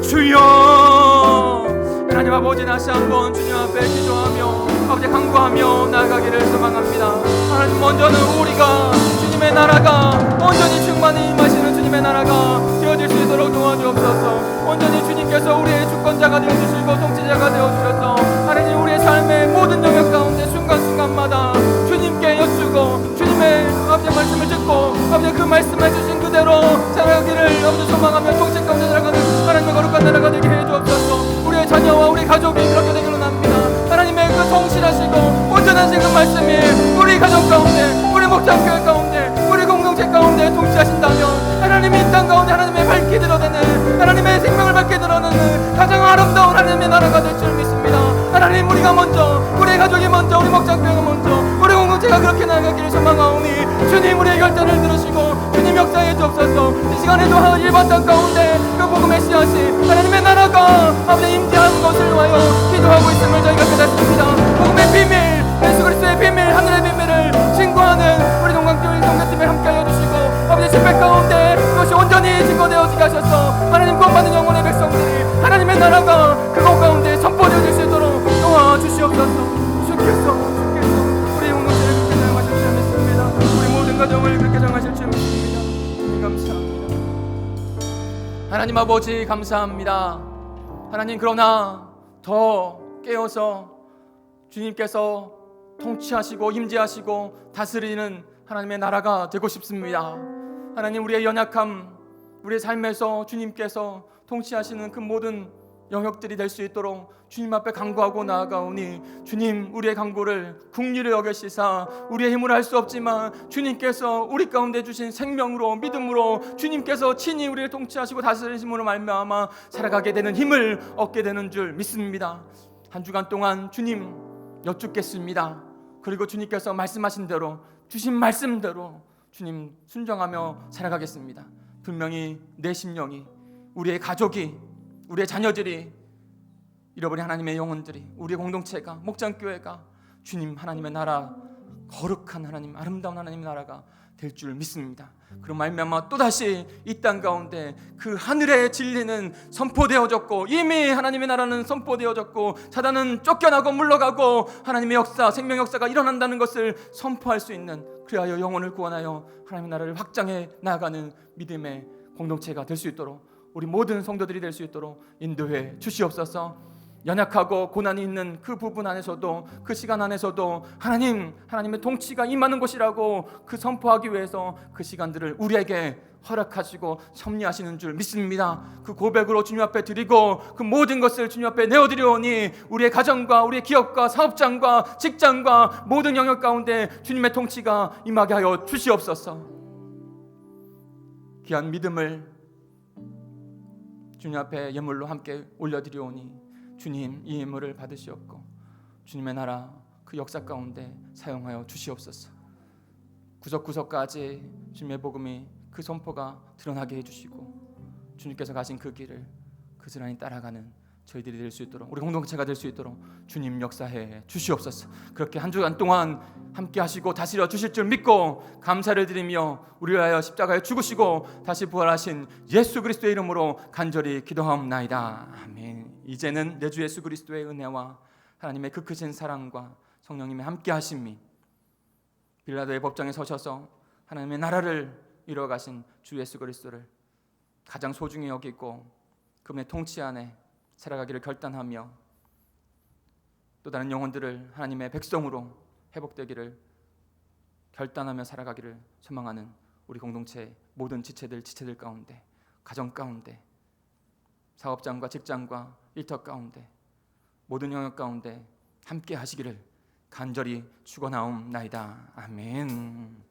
주여, 하나님 아버지, 다시 한번 주님 앞에 기도하며 아버지 간구하며 나아가기를 소망합니다. 하나님, 먼저는 우리가 주님의 나라가 온전히 충만히 임하시는 주님의 나라가 되어질 수 있도록 도와주옵소서. 온전히 주님께서 우리의 주권자가 되어주시고 통치자가 되어주셔서 하나님, 우리의 삶의 모든 영역 가운데 순간순간마다 주님께 여쭈고 주님의 아버지 말씀을 듣고 아버지 그 말씀해 주신 그대로 살아가기를 아버지 소망하며 통치 가운데 살아가는 하나님의 거룩한 나라가 되게 해주옵소서. 우리의 자녀와 우리 가족이 그렇게 되기로 합니다. 하나님의 그 성실하시고 온전하신 그 말씀이 우리 가정 가운데, 우리 목장교회 가운데, 우리 공동체 가운데 통치하신다면 하나님이 이 땅 가운데 하나님의 밝게 드러내는, 하나님의 생명을 밝게 드러내는 가장 아름다운 하나님의 나라가 될 줄 믿습니다. 하나님, 우리가 먼저, 우리 가족이 먼저, 우리 목장교회가 먼저, 우리 공동체가 그렇게 나아가기를 소망하오니 주님, 우리의 결단을 들으시고 주님 역사해 주옵소서. 이 시간에도 일반 땅 가운데 그 복음의 씨앗이 하나님의 나라가 아버지 임재하는 것을 위하여 기도하고 있음을 저희가 깨닫습니다. 복음의 비밀, 예수 그리스도의 비밀, 하늘의 비밀을 증거하는 우리 동강교회 성교팀에 함께하여 주시고 아버지 집회 가운데 그것이 온전히 증거되어지게 하셔서 하나님 구원받는 영혼의 백성들이 하나님의 나라가 그곳 가운데 선포되어질 수 있도록 도와주시옵소서. 주께서 우리 공동체를 그렇게 사용하실 줄 믿습니다. 우리 모든 가정을 그렇게 사용하실 줄 믿습니다. 감사합니다. 하나님 아버지, 감사합니다. 하나님, 그러나 더 깨어서 주님께서 통치하시고 임재하시고 다스리는 하나님의 나라가 되고 싶습니다. 하나님, 우리의 연약함, 우리의 삶에서 주님께서 통치하시는 그 모든 영역들이 될 수 있도록 주님 앞에 간구하고 나아가오니 주님, 우리의 간구를 긍휼히 여기시사 우리의 힘으로 할 수 없지만 주님께서 우리 가운데 주신 생명으로, 믿음으로 주님께서 친히 우리를 통치하시고 다스리심으로 말미암아 살아가게 되는 힘을 얻게 되는 줄 믿습니다. 한 주간 동안 주님 여쭙겠습니다. 그리고 주님께서 말씀하신 대로, 주신 말씀대로 주님 순종하며 살아가겠습니다. 분명히 내 심령이, 우리의 가족이, 우리의 자녀들이, 잃어버린 하나님의 영혼들이, 우리의 공동체가, 목장교회가 주님 하나님의 나라, 거룩한 하나님, 아름다운 하나님의 나라가 될 줄 믿습니다. 그런 말미암아 또다시 이 땅 가운데 그 하늘의 진리는 선포되어졌고 이미 하나님의 나라는 선포되어졌고 사단은 쫓겨나고 물러가고 하나님의 역사, 생명 역사가 일어난다는 것을 선포할 수 있는, 그리하여 영혼을 구원하여 하나님의 나라를 확장해 나아가는 믿음의 공동체가 될 수 있도록 우리 모든 성도들이 될 수 있도록 인도해 주시옵소서. 연약하고 고난이 있는 그 부분 안에서도, 그 시간 안에서도 하나님의 통치가 임하는 곳이라고 그 선포하기 위해서 그 시간들을 우리에게 허락하시고 섭리하시는 줄 믿습니다. 그 고백으로 주님 앞에 드리고 그 모든 것을 주님 앞에 내어드리오니 우리의 가정과 우리의 기업과 사업장과 직장과 모든 영역 가운데 주님의 통치가 임하게 하여 주시옵소서. 귀한 믿음을 주님 앞에 예물로 함께 올려드리오니 주님, 이 예물을 받으시옵고 주님의 나라 그 역사 가운데 사용하여 주시옵소서. 구석구석까지 주님의 복음이 그 선포가 드러나게 해주시고 주님께서 가신 그 길을 그스란히 따라가는 저희들이 될 수 있도록, 우리 공동체가 될 수 있도록 주님 역사해 주시옵소서. 그렇게 한 주간 동안 함께 하시고 다스려 주실 줄 믿고 감사를 드리며 우리를 위하여 십자가에 죽으시고 다시 부활하신 예수 그리스도의 이름으로 간절히 기도하옵나이다. 아멘. 이제는 내 주 예수 그리스도의 은혜와 하나님의 그 크신 사랑과 성령님의 함께 하심이, 빌라도의 법정에 서셔서 하나님의 나라를 이뤄가신 주 예수 그리스도를 가장 소중히 여기고 그분의 통치 안에 살아가기를 결단하며 또 다른 영혼들을 하나님의 백성으로 회복되기를 결단하며 살아가기를 소망하는 우리 공동체 모든 지체들 가운데, 가정 가운데, 사업장과 직장과 일터 가운데, 모든 영역 가운데 함께 하시기를 간절히 축원하옵나이다. 아멘.